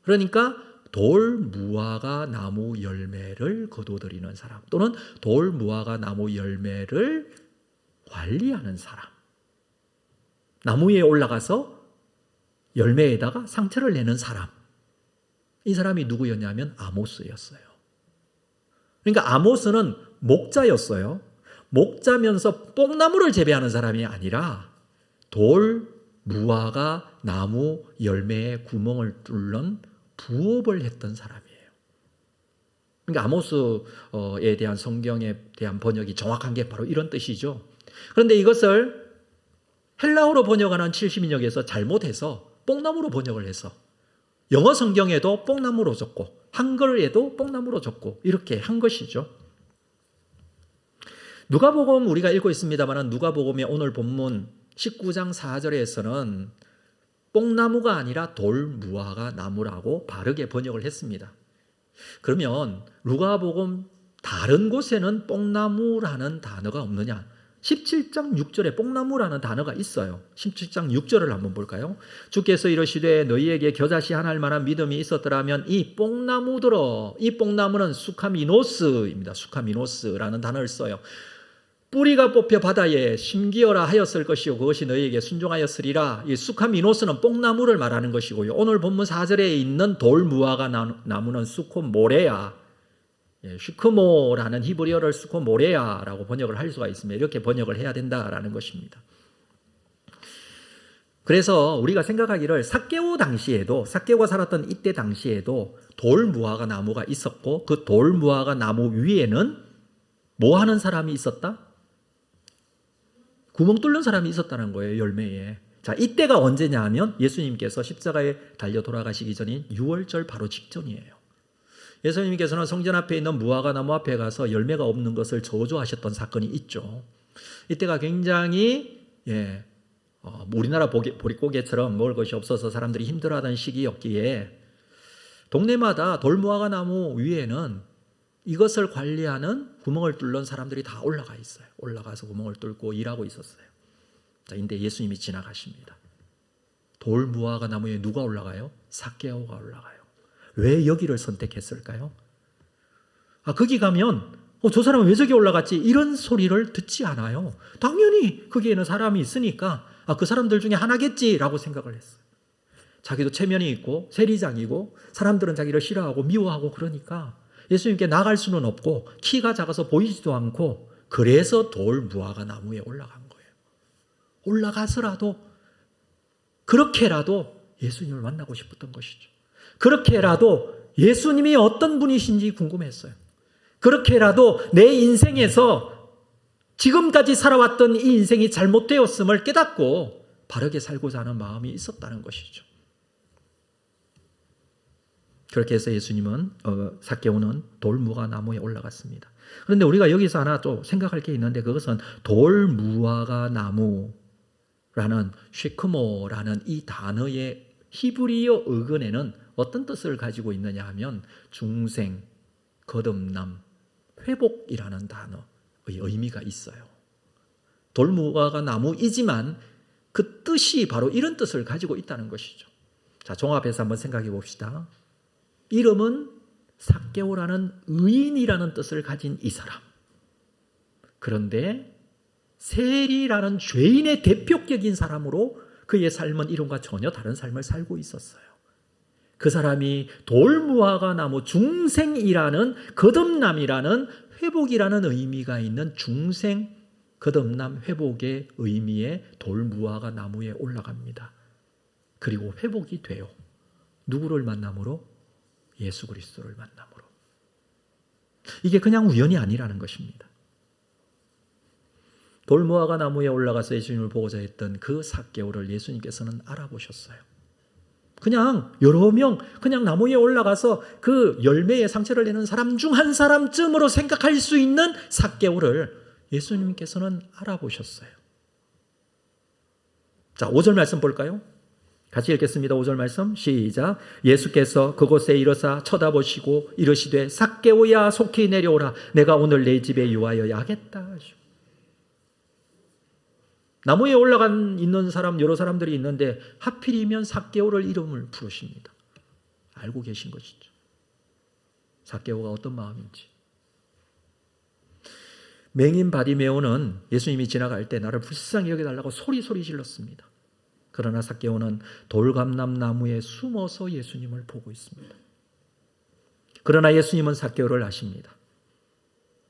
그러니까 돌무화과 나무 열매를 거둬들이는 사람 또는 돌무화과 나무 열매를 관리하는 사람, 나무 위에 올라가서 열매에다가 상처를 내는 사람, 이 사람이 누구였냐면 아모스였어요. 그러니까 아모스는 목자였어요. 목자면서 뽕나무를 재배하는 사람이 아니라 돌무화과 나무 열매에 구멍을 뚫는 부업을 했던 사람이에요. 그러니까 아모스에 대한 성경에 대한 번역이 정확한 게 바로 이런 뜻이죠. 그런데 이것을 헬라어로 번역하는 70인역에서 잘못해서 뽕나무로 번역을 해서 영어 성경에도 뽕나무로 적고 한글에도 뽕나무로 적고 이렇게 한 것이죠. 누가복음 우리가 읽고 있습니다만 누가복음의 오늘 본문 19장 4절에서는 뽕나무가 아니라 돌무화과 나무라고 바르게 번역을 했습니다. 그러면 누가복음 다른 곳에는 뽕나무라는 단어가 없느냐? 17장 6절에 뽕나무라는 단어가 있어요. 17장 6절을 한번 볼까요? 주께서 이르시되 너희에게 겨자씨 하나 할 만한 믿음이 있었더라면 이 뽕나무들어, 이 뽕나무는 수카미노스입니다. 수카미노스라는 단어를 써요. 뿌리가 뽑혀 바다에 심기어라 하였을 것이요 그것이 너희에게 순종하였으리라. 이 수카미노스는 뽕나무를 말하는 것이고요. 오늘 본문 4절에 있는 돌무화과 나무는 수코모레야, 슈크모라는 히브리어를 수코모레야라고 번역을 할 수가 있습니다. 이렇게 번역을 해야 된다라는 것입니다. 그래서 우리가 생각하기를 삭개오가 살았던 이때 당시에도 돌무화과 나무가 있었고 그 돌무화과 나무 위에는 뭐 하는 사람이 있었다? 구멍 뚫는 사람이 있었다는 거예요, 열매에. 자, 이때가 언제냐 하면 예수님께서 십자가에 달려 돌아가시기 전인 6월절 바로 직전이에요. 예수님께서는 성전 앞에 있는 무화과 나무 앞에 가서 열매가 없는 것을 저주하셨던 사건이 있죠. 이때가 굉장히 우리나라 보릿고개처럼 먹을 것이 없어서 사람들이 힘들어하던 시기였기에 동네마다 돌무화과 나무 위에는 이것을 관리하는 구멍을 뚫는 사람들이 다 올라가 있어요. 올라가서 구멍을 뚫고 일하고 있었어요. 자, 근데 예수님이 지나가십니다. 돌무화과 나무에 누가 올라가요? 삭개오가 올라가요. 왜 여기를 선택했을까요? 거기 가면 저 사람은 왜 저기 올라갔지? 이런 소리를 듣지 않아요. 당연히 거기에는 사람이 있으니까 그 사람들 중에 하나겠지라고 생각을 했어요. 자기도 체면이 있고 세리장이고 사람들은 자기를 싫어하고 미워하고 그러니까 예수님께 나갈 수는 없고 키가 작아서 보이지도 않고 그래서 돌무화과 나무에 올라간 거예요. 올라가서라도 그렇게라도 예수님을 만나고 싶었던 것이죠. 그렇게라도 예수님이 어떤 분이신지 궁금했어요. 그렇게라도 내 인생에서 지금까지 살아왔던 이 인생이 잘못되었음을 깨닫고 바르게 살고자 하는 마음이 있었다는 것이죠. 그렇게 해서 예수님은 삭개오는 돌무화 나무에 올라갔습니다. 그런데 우리가 여기서 하나 또 생각할 게 있는데, 그것은 돌무화과 나무라는 쉐크모라는 이 단어의 히브리어 어근에는 어떤 뜻을 가지고 있느냐 하면 중생, 거듭남, 회복이라는 단어의 의미가 있어요. 돌무화과 나무이지만 그 뜻이 바로 이런 뜻을 가지고 있다는 것이죠. 자, 종합해서 한번 생각해 봅시다. 이름은 삭개오라는 의인이라는 뜻을 가진 이 사람. 그런데 세리라는 죄인의 대표격인 사람으로 그의 삶은 이름과 전혀 다른 삶을 살고 있었어요. 그 사람이 돌무화과 나무, 중생이라는, 거듭남이라는, 회복이라는 의미가 있는 중생, 거듭남, 회복의 의미의 돌무화과 나무에 올라갑니다. 그리고 회복이 돼요. 누구를 만남으로? 예수 그리스도를 만남으로. 이게 그냥 우연이 아니라는 것입니다. 돌무화과 나무에 올라가서 예수님을 보고자 했던 그 삭개오를 예수님께서는 알아보셨어요. 그냥 여러 명, 그냥 나무에 올라가서 그 열매의 상처를 내는 사람 중 한 사람쯤으로 생각할 수 있는 삭개오를 예수님께서는 알아보셨어요. 자, 5절 말씀 볼까요? 같이 읽겠습니다. 5절 말씀 시작. 예수께서 그곳에 이르사 쳐다보시고 이르시되 삭개오야 속히 내려오라. 내가 오늘 내 집에 유하여야 하겠다. 나무에 올라간 있는 사람, 여러 사람들이 있는데 하필이면 삭개오를 이름을 부르십니다. 알고 계신 것이죠. 삭개오가 어떤 마음인지. 맹인 바디메오는 예수님이 지나갈 때 나를 불쌍히 여겨달라고 소리 질렀습니다. 그러나 삭개오는 돌감람 나무에 숨어서 예수님을 보고 있습니다. 그러나 예수님은 삭개오를 아십니다.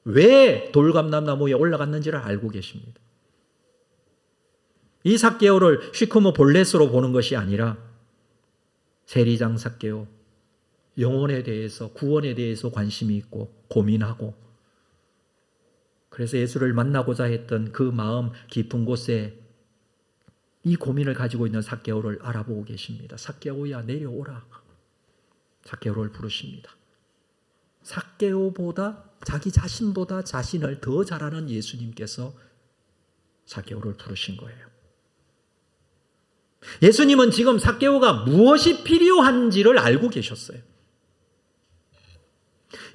왜 돌감람 나무에 올라갔는지를 알고 계십니다. 이 삭개오를 시커머 볼넷으로 보는 것이 아니라 세리장 삭개오, 영혼에 대해서, 구원에 대해서 관심이 있고 고민하고, 그래서 예수를 만나고자 했던 그 마음 깊은 곳에 이 고민을 가지고 있는 삭개오를 알아보고 계십니다. 삭개오야 내려오라. 삭개오를 부르십니다. 삭개오보다, 자기 자신보다 자신을 더 잘 아는 예수님께서 삭개오를 부르신 거예요. 예수님은 지금 삭개오가 무엇이 필요한지를 알고 계셨어요.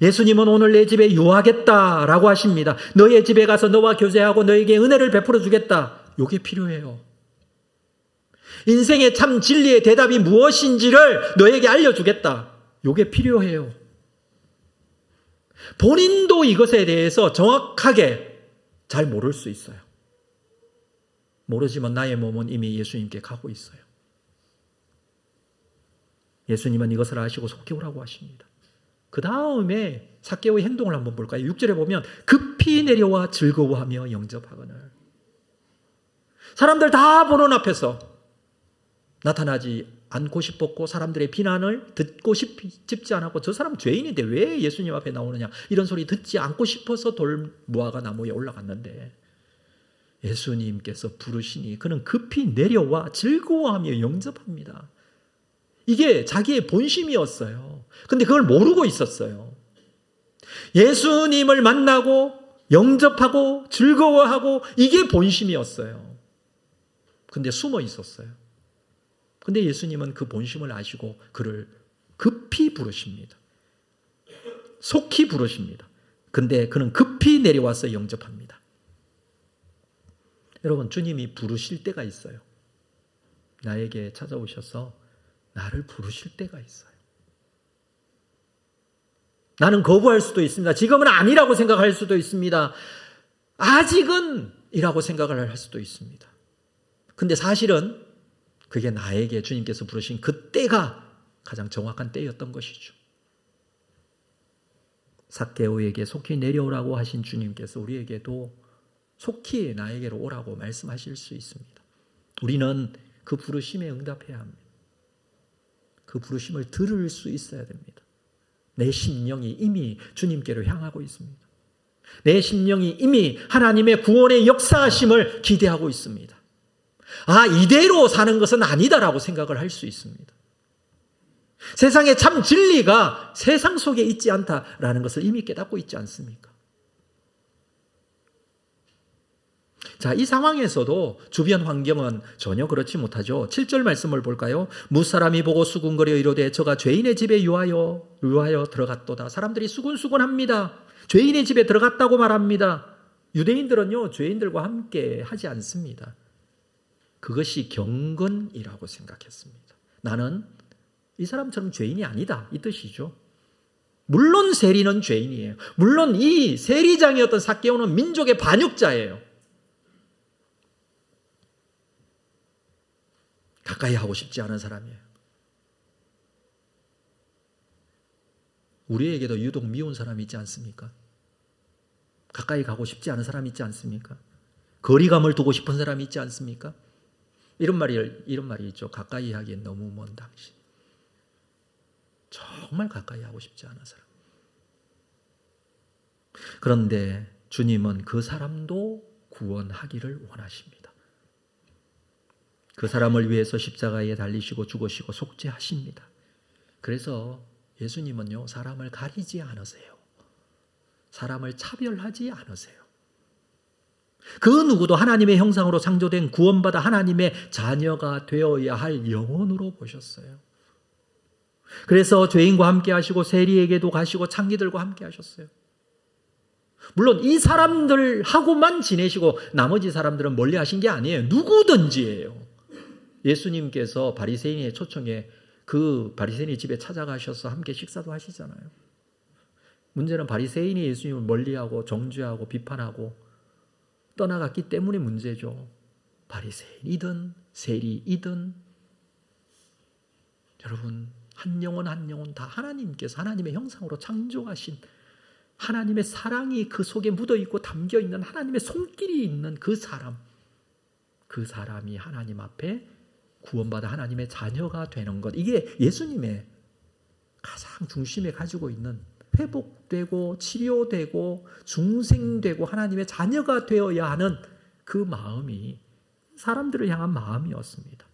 예수님은 오늘 내 집에 유하겠다라고 하십니다. 너의 집에 가서 너와 교제하고 너에게 은혜를 베풀어 주겠다. 이게 필요해요. 인생의 참 진리의 대답이 무엇인지를 너에게 알려주겠다. 이게 필요해요. 본인도 이것에 대해서 정확하게 잘 모를 수 있어요. 모르지만 나의 몸은 이미 예수님께 가고 있어요. 예수님은 이것을 아시고 속히 오라고 하십니다. 그 다음에 삭개오의 행동을 한번 볼까요? 6절에 보면 급히 내려와 즐거워하며 영접하거늘. 사람들 다 보는 앞에서 나타나지 않고 싶었고 사람들의 비난을 듣고 싶지 않았고, 저 사람 죄인인데 왜 예수님 앞에 나오느냐, 이런 소리 듣지 않고 싶어서 돌무화과 나무에 올라갔는데 예수님께서 부르시니 그는 급히 내려와 즐거워하며 영접합니다. 이게 자기의 본심이었어요. 근데 그걸 모르고 있었어요. 예수님을 만나고 영접하고 즐거워하고 이게 본심이었어요. 근데 숨어 있었어요. 근데 예수님은 그 본심을 아시고 그를 급히 부르십니다. 속히 부르십니다. 근데 그는 급히 내려와서 영접합니다. 여러분, 주님이 부르실 때가 있어요. 나에게 찾아오셔서 나를 부르실 때가 있어요. 나는 거부할 수도 있습니다. 지금은 아니라고 생각할 수도 있습니다. 아직은 이라고 생각을 할 수도 있습니다. 근데 사실은 그게 나에게 주님께서 부르신 그 때가 가장 정확한 때였던 것이죠. 삭개오에게 속히 내려오라고 하신 주님께서 우리에게도 속히 나에게로 오라고 말씀하실 수 있습니다. 우리는 그 부르심에 응답해야 합니다. 그 부르심을 들을 수 있어야 됩니다. 내 심령이 이미 주님께로 향하고 있습니다. 내 심령이 이미 하나님의 구원의 역사하심을 기대하고 있습니다. 아, 이대로 사는 것은 아니다라고 생각을 할 수 있습니다. 세상에 참 진리가 세상 속에 있지 않다라는 것을 이미 깨닫고 있지 않습니까? 자, 이 상황에서도 주변 환경은 전혀 그렇지 못하죠. 7절 말씀을 볼까요? 무사람이 보고 수군거려 이르되 저가 죄인의 집에 유하여 들어갔도다. 사람들이 수군수군합니다. 죄인의 집에 들어갔다고 말합니다. 유대인들은요, 죄인들과 함께 하지 않습니다. 그것이 경건이라고 생각했습니다. 나는 이 사람처럼 죄인이 아니다, 이 뜻이죠. 물론 세리는 죄인이에요. 물론 이 세리장이었던 삭개오는 민족의 반역자예요. 가까이 하고 싶지 않은 사람이에요. 우리에게도 유독 미운 사람이 있지 않습니까? 가까이 가고 싶지 않은 사람이 있지 않습니까? 거리감을 두고 싶은 사람이 있지 않습니까? 이런 말이 있죠. 가까이 하기엔 너무 먼 당신. 정말 가까이 하고 싶지 않은 사람. 그런데 주님은 그 사람도 구원하기를 원하십니다. 그 사람을 위해서 십자가에 달리시고 죽으시고 속죄하십니다. 그래서 예수님은요, 사람을 가리지 않으세요. 사람을 차별하지 않으세요. 그 누구도 하나님의 형상으로 창조된 구원받아 하나님의 자녀가 되어야 할 영혼으로 보셨어요. 그래서 죄인과 함께 하시고 세리에게도 가시고 창기들과 함께 하셨어요. 물론 이 사람들하고만 지내시고 나머지 사람들은 멀리 하신 게 아니에요. 누구든지예요. 예수님께서 바리새인의 초청에 그 바리새인의 집에 찾아가셔서 함께 식사도 하시잖아요. 문제는 바리새인이 예수님을 멀리하고 정죄하고 비판하고 떠나갔기 때문에 문제죠. 바리새인이든 세리이든 여러분, 한 영혼 한 영혼 다 하나님께서 하나님의 형상으로 창조하신 하나님의 사랑이 그 속에 묻어있고 담겨있는 하나님의 손길이 있는 그 사람이 하나님 앞에 구원받아 하나님의 자녀가 되는 것, 이게 예수님의 가장 중심에 가지고 있는 회복되고 치료되고 중생되고 하나님의 자녀가 되어야 하는 그 마음이 사람들을 향한 마음이었습니다.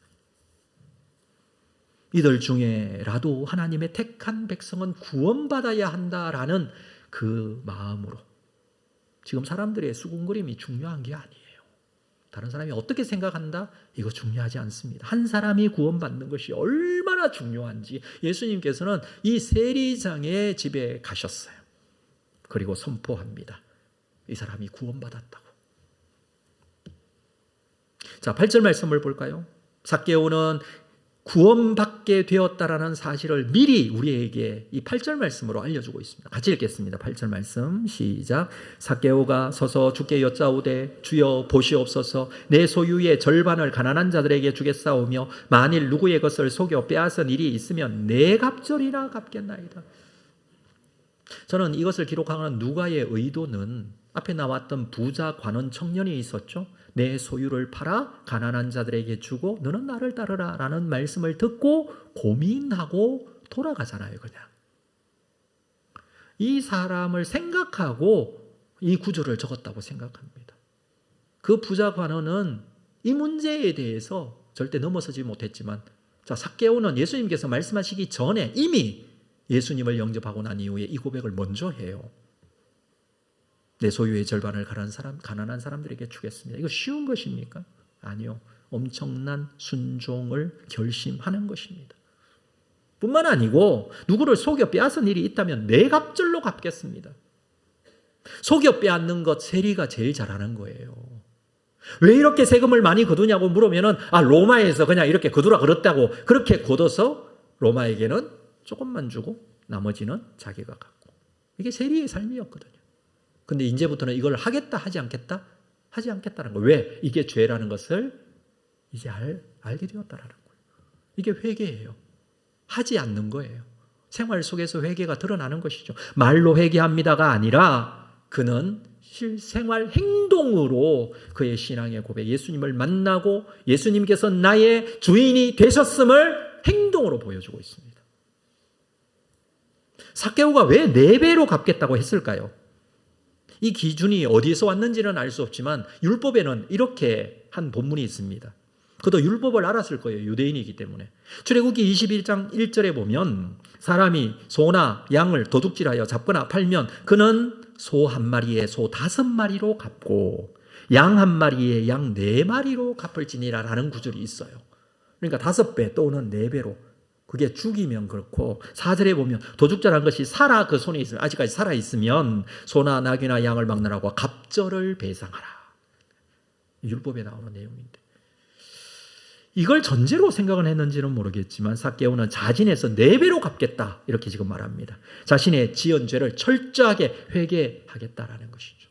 이들 중에라도 하나님의 택한 백성은 구원받아야 한다라는 그 마음으로 지금 사람들의 수군거림이 중요한 게 아니에요. 다른 사람이 어떻게 생각한다? 이거 중요하지 않습니다. 한 사람이 구원받는 것이 얼마나 중요한지 예수님께서는 이 세리장의 집에 가셨어요. 그리고 선포합니다. 이 사람이 구원받았다고. 자, 8절 말씀을 볼까요? 삭개오는 구원받게 되었다라는 사실을 미리 우리에게 이 8절 말씀으로 알려주고 있습니다. 같이 읽겠습니다. 8절 말씀 시작. 삭개오가 서서 주께 여짜오되 주여 보시옵소서, 내 소유의 절반을 가난한 자들에게 주겠사오며 만일 누구의 것을 속여 빼앗은 일이 있으면 네 갑절이나 갚겠나이다. 저는 이것을 기록하는 누가의 의도는 앞에 나왔던 부자 관원 청년이 있었죠. 내 소유를 팔아 가난한 자들에게 주고 너는 나를 따르라 라는 말씀을 듣고 고민하고 돌아가잖아요. 그냥 이 사람을 생각하고 이 구절을 적었다고 생각합니다. 그 부자 관원은 이 문제에 대해서 절대 넘어서지 못했지만, 자, 삭개오는 예수님께서 말씀하시기 전에 이미 예수님을 영접하고 난 이후에 이 고백을 먼저 해요. 내 소유의 절반을 가난한 사람들에게 주겠습니다. 이거 쉬운 것입니까? 아니요. 엄청난 순종을 결심하는 것입니다. 뿐만 아니고 누구를 속여 빼앗은 일이 있다면 네 갑절로 갚겠습니다. 속여 빼앗는 것 세리가 제일 잘하는 거예요. 왜 이렇게 세금을 많이 거두냐고 물으면은 로마에서 그냥 이렇게 거두라 그랬다고 그렇게 거둬서 로마에게는 조금만 주고 나머지는 자기가 갖고, 이게 세리의 삶이었거든요. 근데 이제부터는 이걸 하겠다 하지 않겠다? 하지 않겠다는 거예요. 왜? 이게 죄라는 것을 이제 알게 되었다라는 거예요. 이게 회개예요. 하지 않는 거예요. 생활 속에서 회개가 드러나는 것이죠. 말로 회개합니다가 아니라 그는 실생활 행동으로 그의 신앙의 고백, 예수님을 만나고 예수님께서 나의 주인이 되셨음을 행동으로 보여주고 있습니다. 삭개오가 왜 4배로 갚겠다고 했을까요? 이 기준이 어디에서 왔는지는 알 수 없지만 율법에는 이렇게 한 본문이 있습니다. 그도 율법을 알았을 거예요. 유대인이기 때문에. 출애굽기 21장 1절에 보면 사람이 소나 양을 도둑질하여 잡거나 팔면 그는 소 한 마리에 소 5마리로 갚고 양 한 마리에 양 4마리로 갚을지니라 라는 구절이 있어요. 그러니까 5배 또는 4배로. 그게 죽이면 그렇고 4절에 보면 도둑질한 것이 살아 그 손에 있으면 아직까지 살아있으면 소나 나귀나 양을 막느라고 갑절을 배상하라. 율법에 나오는 내용인데 이걸 전제로 생각을 했는지는 모르겠지만 삭개오는 자진해서 4배로 갚겠다 이렇게 지금 말합니다. 자신의 지은 죄를 철저하게 회개하겠다라는 것이죠.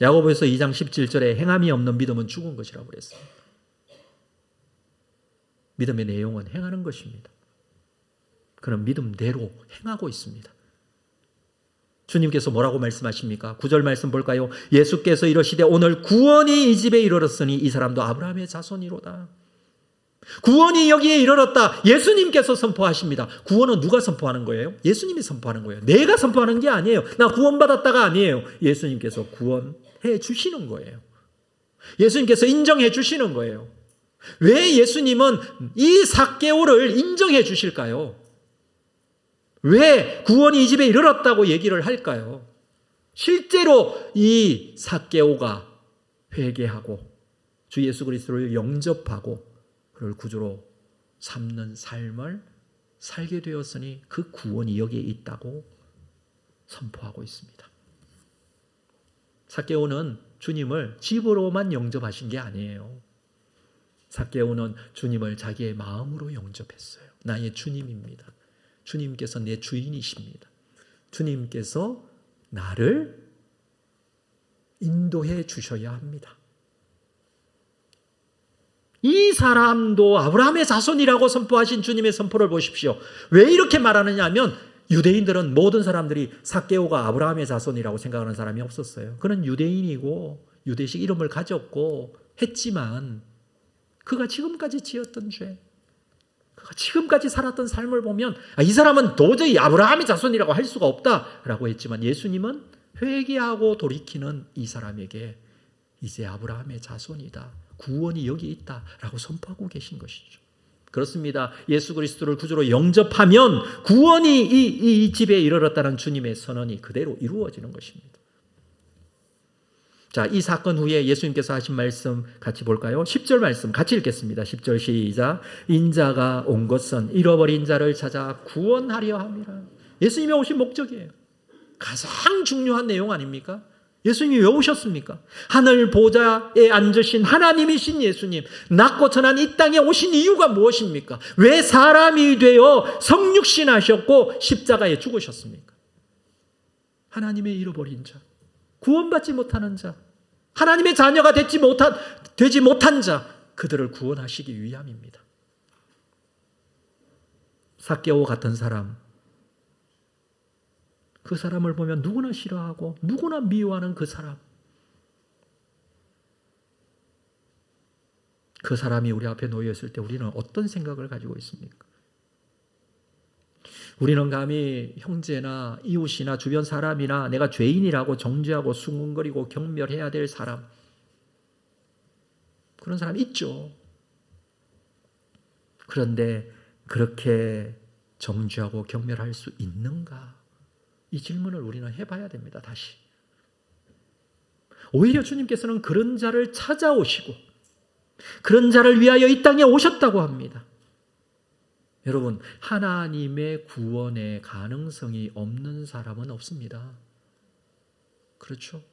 야고보서 2장 17절에 행함이 없는 믿음은 죽은 것이라고 그랬습니다. 믿음의 내용은 행하는 것입니다. 그런 믿음대로 행하고 있습니다. 주님께서 뭐라고 말씀하십니까? 9절 말씀 볼까요? 예수께서 이러시되 오늘 구원이 이 집에 이르렀으니 이 사람도 아브라함의 자손이로다. 구원이 여기에 이르렀다. 예수님께서 선포하십니다. 구원은 누가 선포하는 거예요? 예수님이 선포하는 거예요. 내가 선포하는 게 아니에요. 나 구원받았다가 아니에요. 예수님께서 구원해 주시는 거예요. 예수님께서 인정해 주시는 거예요. 왜 예수님은 이 삭개오를 인정해 주실까요? 왜 구원이 이 집에 이르렀다고 얘기를 할까요? 실제로 이 삭개오가 회개하고 주 예수 그리스도를 영접하고 그를 구주로 삼는 삶을 살게 되었으니 그 구원이 여기에 있다고 선포하고 있습니다. 삭개오는 주님을 집으로만 영접하신 게 아니에요. 삭개오는 주님을 자기의 마음으로 영접했어요. 나의 주님입니다. 주님께서 내 주인이십니다. 주님께서 나를 인도해 주셔야 합니다. 이 사람도 아브라함의 자손이라고 선포하신 주님의 선포를 보십시오. 왜 이렇게 말하느냐 하면 유대인들은 모든 사람들이 삭개오가 아브라함의 자손이라고 생각하는 사람이 없었어요. 그는 유대인이고 유대식 이름을 가졌고 했지만 그가 지금까지 지었던 죄, 그가 지금까지 살았던 삶을 보면 이 사람은 도저히 아브라함의 자손이라고 할 수가 없다라고 했지만 예수님은 회개하고 돌이키는 이 사람에게 이제 아브라함의 자손이다. 구원이 여기 있다라고 선포하고 계신 것이죠. 그렇습니다. 예수 그리스도를 구주로 영접하면 구원이 이 집에 이르렀다는 주님의 선언이 그대로 이루어지는 것입니다. 자, 이 사건 후에 예수님께서 하신 말씀 같이 볼까요? 10절 말씀 같이 읽겠습니다. 10절 시작. 인자가 온 것은 잃어버린 자를 찾아 구원하려 함이라. 예수님이 오신 목적이에요. 가장 중요한 내용 아닙니까? 예수님이 왜 오셨습니까? 하늘 보좌에 앉으신 하나님이신 예수님, 낮고 천한 이 땅에 오신 이유가 무엇입니까? 왜 사람이 되어 성육신 하셨고 십자가에 죽으셨습니까? 하나님의 잃어버린 자, 구원받지 못하는 자, 하나님의 자녀가 되지 못한 자, 그들을 구원하시기 위함입니다. 삭개오 같은 사람, 그 사람을 보면 누구나 싫어하고 누구나 미워하는 그 사람, 그 사람이 우리 앞에 놓여있을 때 우리는 어떤 생각을 가지고 있습니까? 우리는 감히 형제나 이웃이나 주변 사람이나 내가 죄인이라고 정죄하고 수군거리고 경멸해야 될 사람, 그런 사람 있죠. 그런데 그렇게 정죄하고 경멸할 수 있는가? 이 질문을 우리는 해봐야 됩니다. 다시. 오히려 주님께서는 그런 자를 찾아오시고 그런 자를 위하여 이 땅에 오셨다고 합니다. 여러분, 하나님의 구원의 가능성이 없는 사람은 없습니다. 그렇죠?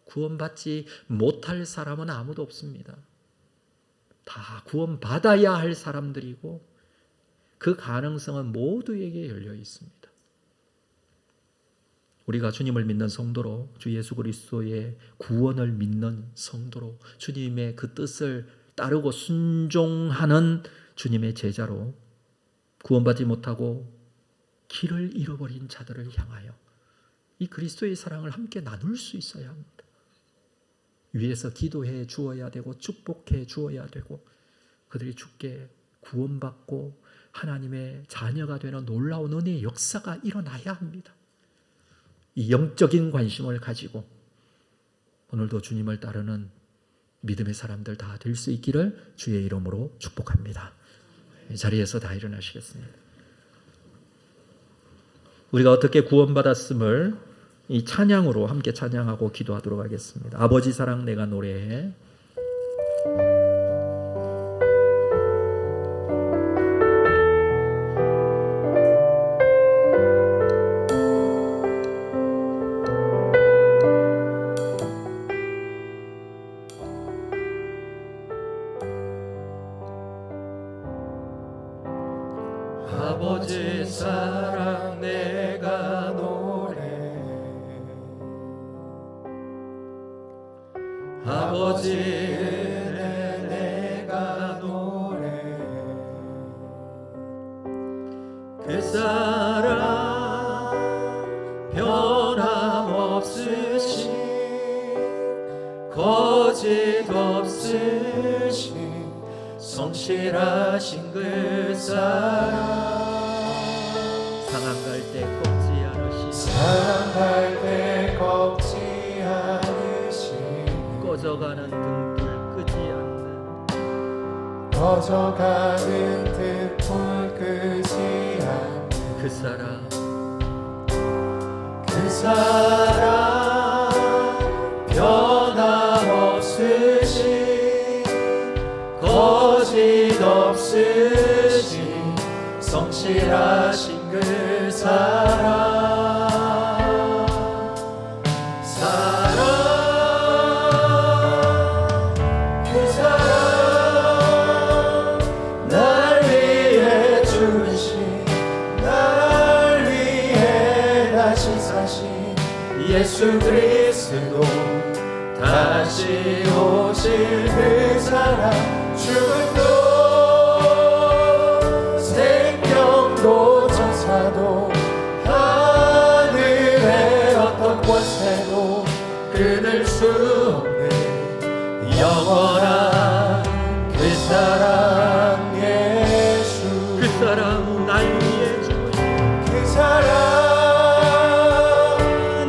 구원받지 못할 사람은 아무도 없습니다. 다 구원받아야 할 사람들이고 그 가능성은 모두에게 열려 있습니다. 우리가 주님을 믿는 성도로, 주 예수 그리스도의 구원을 믿는 성도로, 주님의 그 뜻을 따르고 순종하는 주님의 제자로 구원받지 못하고 길을 잃어버린 자들을 향하여 이 그리스도의 사랑을 함께 나눌 수 있어야 합니다. 위에서 기도해 주어야 되고 축복해 주어야 되고 그들이 주께 구원받고 하나님의 자녀가 되는 놀라운 은혜의 역사가 일어나야 합니다. 이 영적인 관심을 가지고 오늘도 주님을 따르는 믿음의 사람들 다 될 수 있기를 주의 이름으로 축복합니다. 이 자리에서 다 일어나시겠습니다. 우리가 어떻게 구원받았음을 이 찬양으로 함께 찬양하고 기도하도록 하겠습니다. 아버지 사랑 내가 노래해. 아버지 사랑 내가 노래 아버지 은혜 내가 노래 그 사랑 변함없으신 거짓 없으신 성실하신 그 사랑 상한 갈 때 꺾지 않으신 사랑할 때 꺾지 않으신 꺼져가는 등불 끄지 않는 꺼져가는 등불 끄지 않는 그 사랑 그 사랑 변함없으신 거짓 없으신 성실하신 그 사랑 그 사랑 날 위해 주신 날 위해 다시 사신 예수 그리스도 다시 오실 그 사랑 죽음도 생명도 천사도 하늘의 어떤 권세도 끊을 수 없는 영원한 그 사랑 예수 그 사랑 날 위해 주신 그 사랑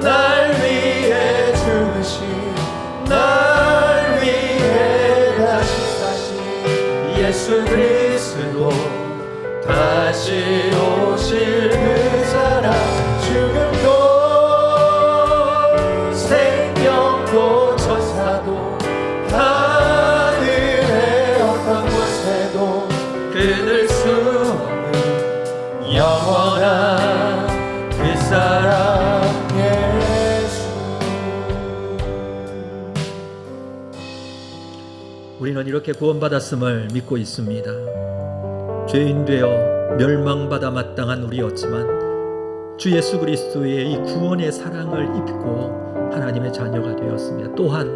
날 위해 주신 날 위해 다시 사신 예수 그리스도 다시 오실 그 사랑 죽음도 생명도 천사도 하늘의 어떤 곳에도 끊을 수 없는 영원한 그 사랑 예수 우리는 이렇게 구원받았음을 믿고 있습니다. 죄인 되어 멸망받아 마땅한 우리였지만 주 예수 그리스도의 이 구원의 사랑을 입고 하나님의 자녀가 되었습니다. 또한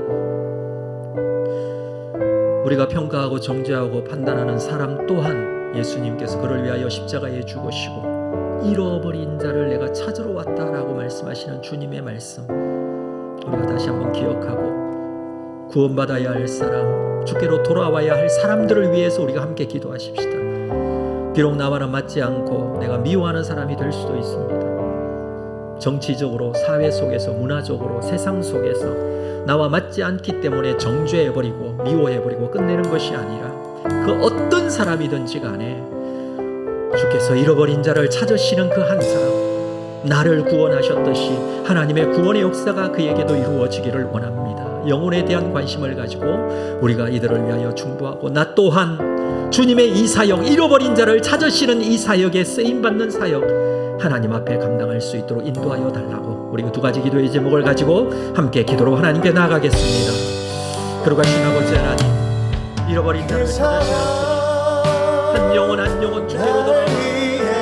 우리가 평가하고 정죄하고 판단하는 사람 또한 예수님께서 그를 위하여 십자가에 죽으시고 잃어버린 자를 내가 찾으러 왔다라고 말씀하시는 주님의 말씀, 우리가 다시 한번 기억하고 구원받아야 할 사람, 주께로 돌아와야 할 사람들을 위해서 우리가 함께 기도하십시다. 비록 나와는 맞지 않고 내가 미워하는 사람이 될 수도 있습니다. 정치적으로, 사회 속에서, 문화적으로, 세상 속에서 나와 맞지 않기 때문에 정죄해버리고 미워해버리고 끝내는 것이 아니라 그 어떤 사람이든지 간에 주께서 잃어버린 자를 찾으시는 그 한 사람, 나를 구원하셨듯이 하나님의 구원의 역사가 그에게도 이루어지기를 원합니다. 영혼에 대한 관심을 가지고 우리가 이들을 위하여 중보하고, 나 또한 주님의 이 사역, 잃어버린 자를 찾으시는 이 사역에 쓰임받는 사역 하나님 앞에 감당할 수 있도록 인도하여 달라고, 우리 두 가지 기도의 제목을 가지고 함께 기도로 하나님께 나아가겠습니다. 그러가신 아버지 하나님, 잃어버린 자를 찾으시는 주님, 한 영혼 한 영혼 주께로 돌아와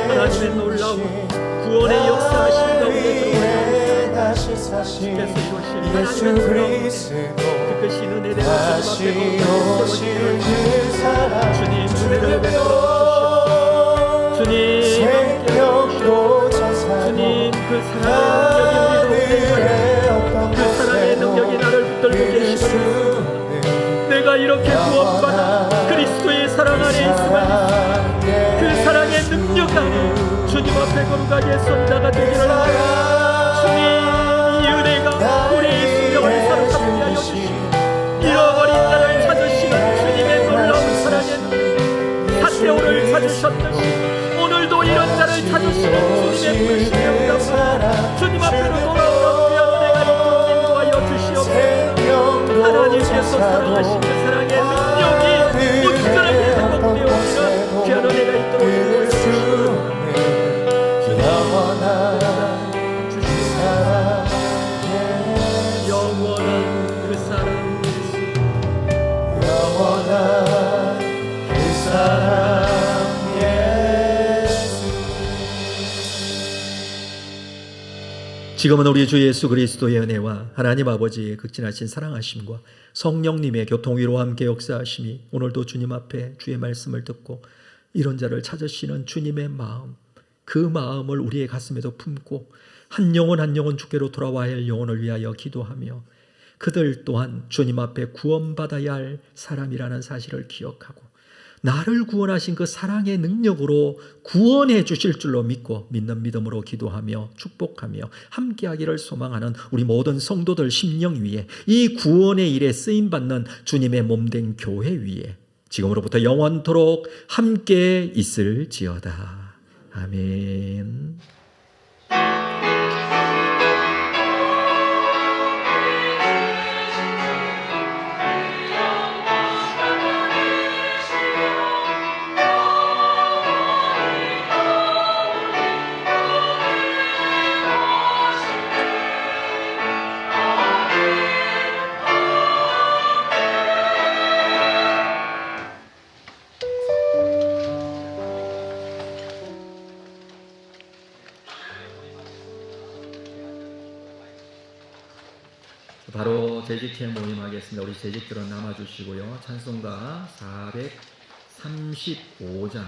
하나님의 놀라운 구원의 역사하신 가운데 들어오는 주께서 이루신 예수 그리스도 그 은혜 대로 다시 오실 그 사랑 주님 은혜를 베풀어 주님 생명도 천사도 주님 그 사랑의 능력이 나를 붙들고 계시고, 내가 이렇게 구원받아 그리스도의 사랑 안에 있으면 그 사랑의 능력 안에 주님 앞에 거룩하게 선자가 되기를 주님 찾으셨듯이 오늘도 이런 자를 찾으시는 주님의 불신의 응답으로 주님 앞에로 돌아오는 귀한 은혜가 있도록 인도하여 주시옵소서. 하나님께서 사랑하신 그 사랑의 능력이 온전하게 회복되어지는 귀한 은혜가 있도록 인도하여 주시옵소서. 영원한 그 사랑 영원한 그 사랑 영원한 그 사랑 지금은 우리 주 예수 그리스도의 은혜와 하나님 아버지의 극진하신 사랑하심과 성령님의 교통위로와 함께 역사하심이 오늘도 주님 앞에 주의 말씀을 듣고 이런 자를 찾으시는 주님의 마음, 그 마음을 우리의 가슴에도 품고 한 영혼 한 영혼 주께로 돌아와야 할 영혼을 위하여 기도하며 그들 또한 주님 앞에 구원받아야 할 사람이라는 사실을 기억하고 나를 구원하신 그 사랑의 능력으로 구원해 주실 줄로 믿고 믿는 믿음으로 기도하며 축복하며 함께하기를 소망하는 우리 모든 성도들 심령 위에 이 구원의 일에 쓰임받는 주님의 몸된 교회 위에 지금으로부터 영원토록 함께 있을지어다. 아멘. 바로 재직회 모임하겠습니다. 우리 재직들은 남아주시고요. 찬송가 435장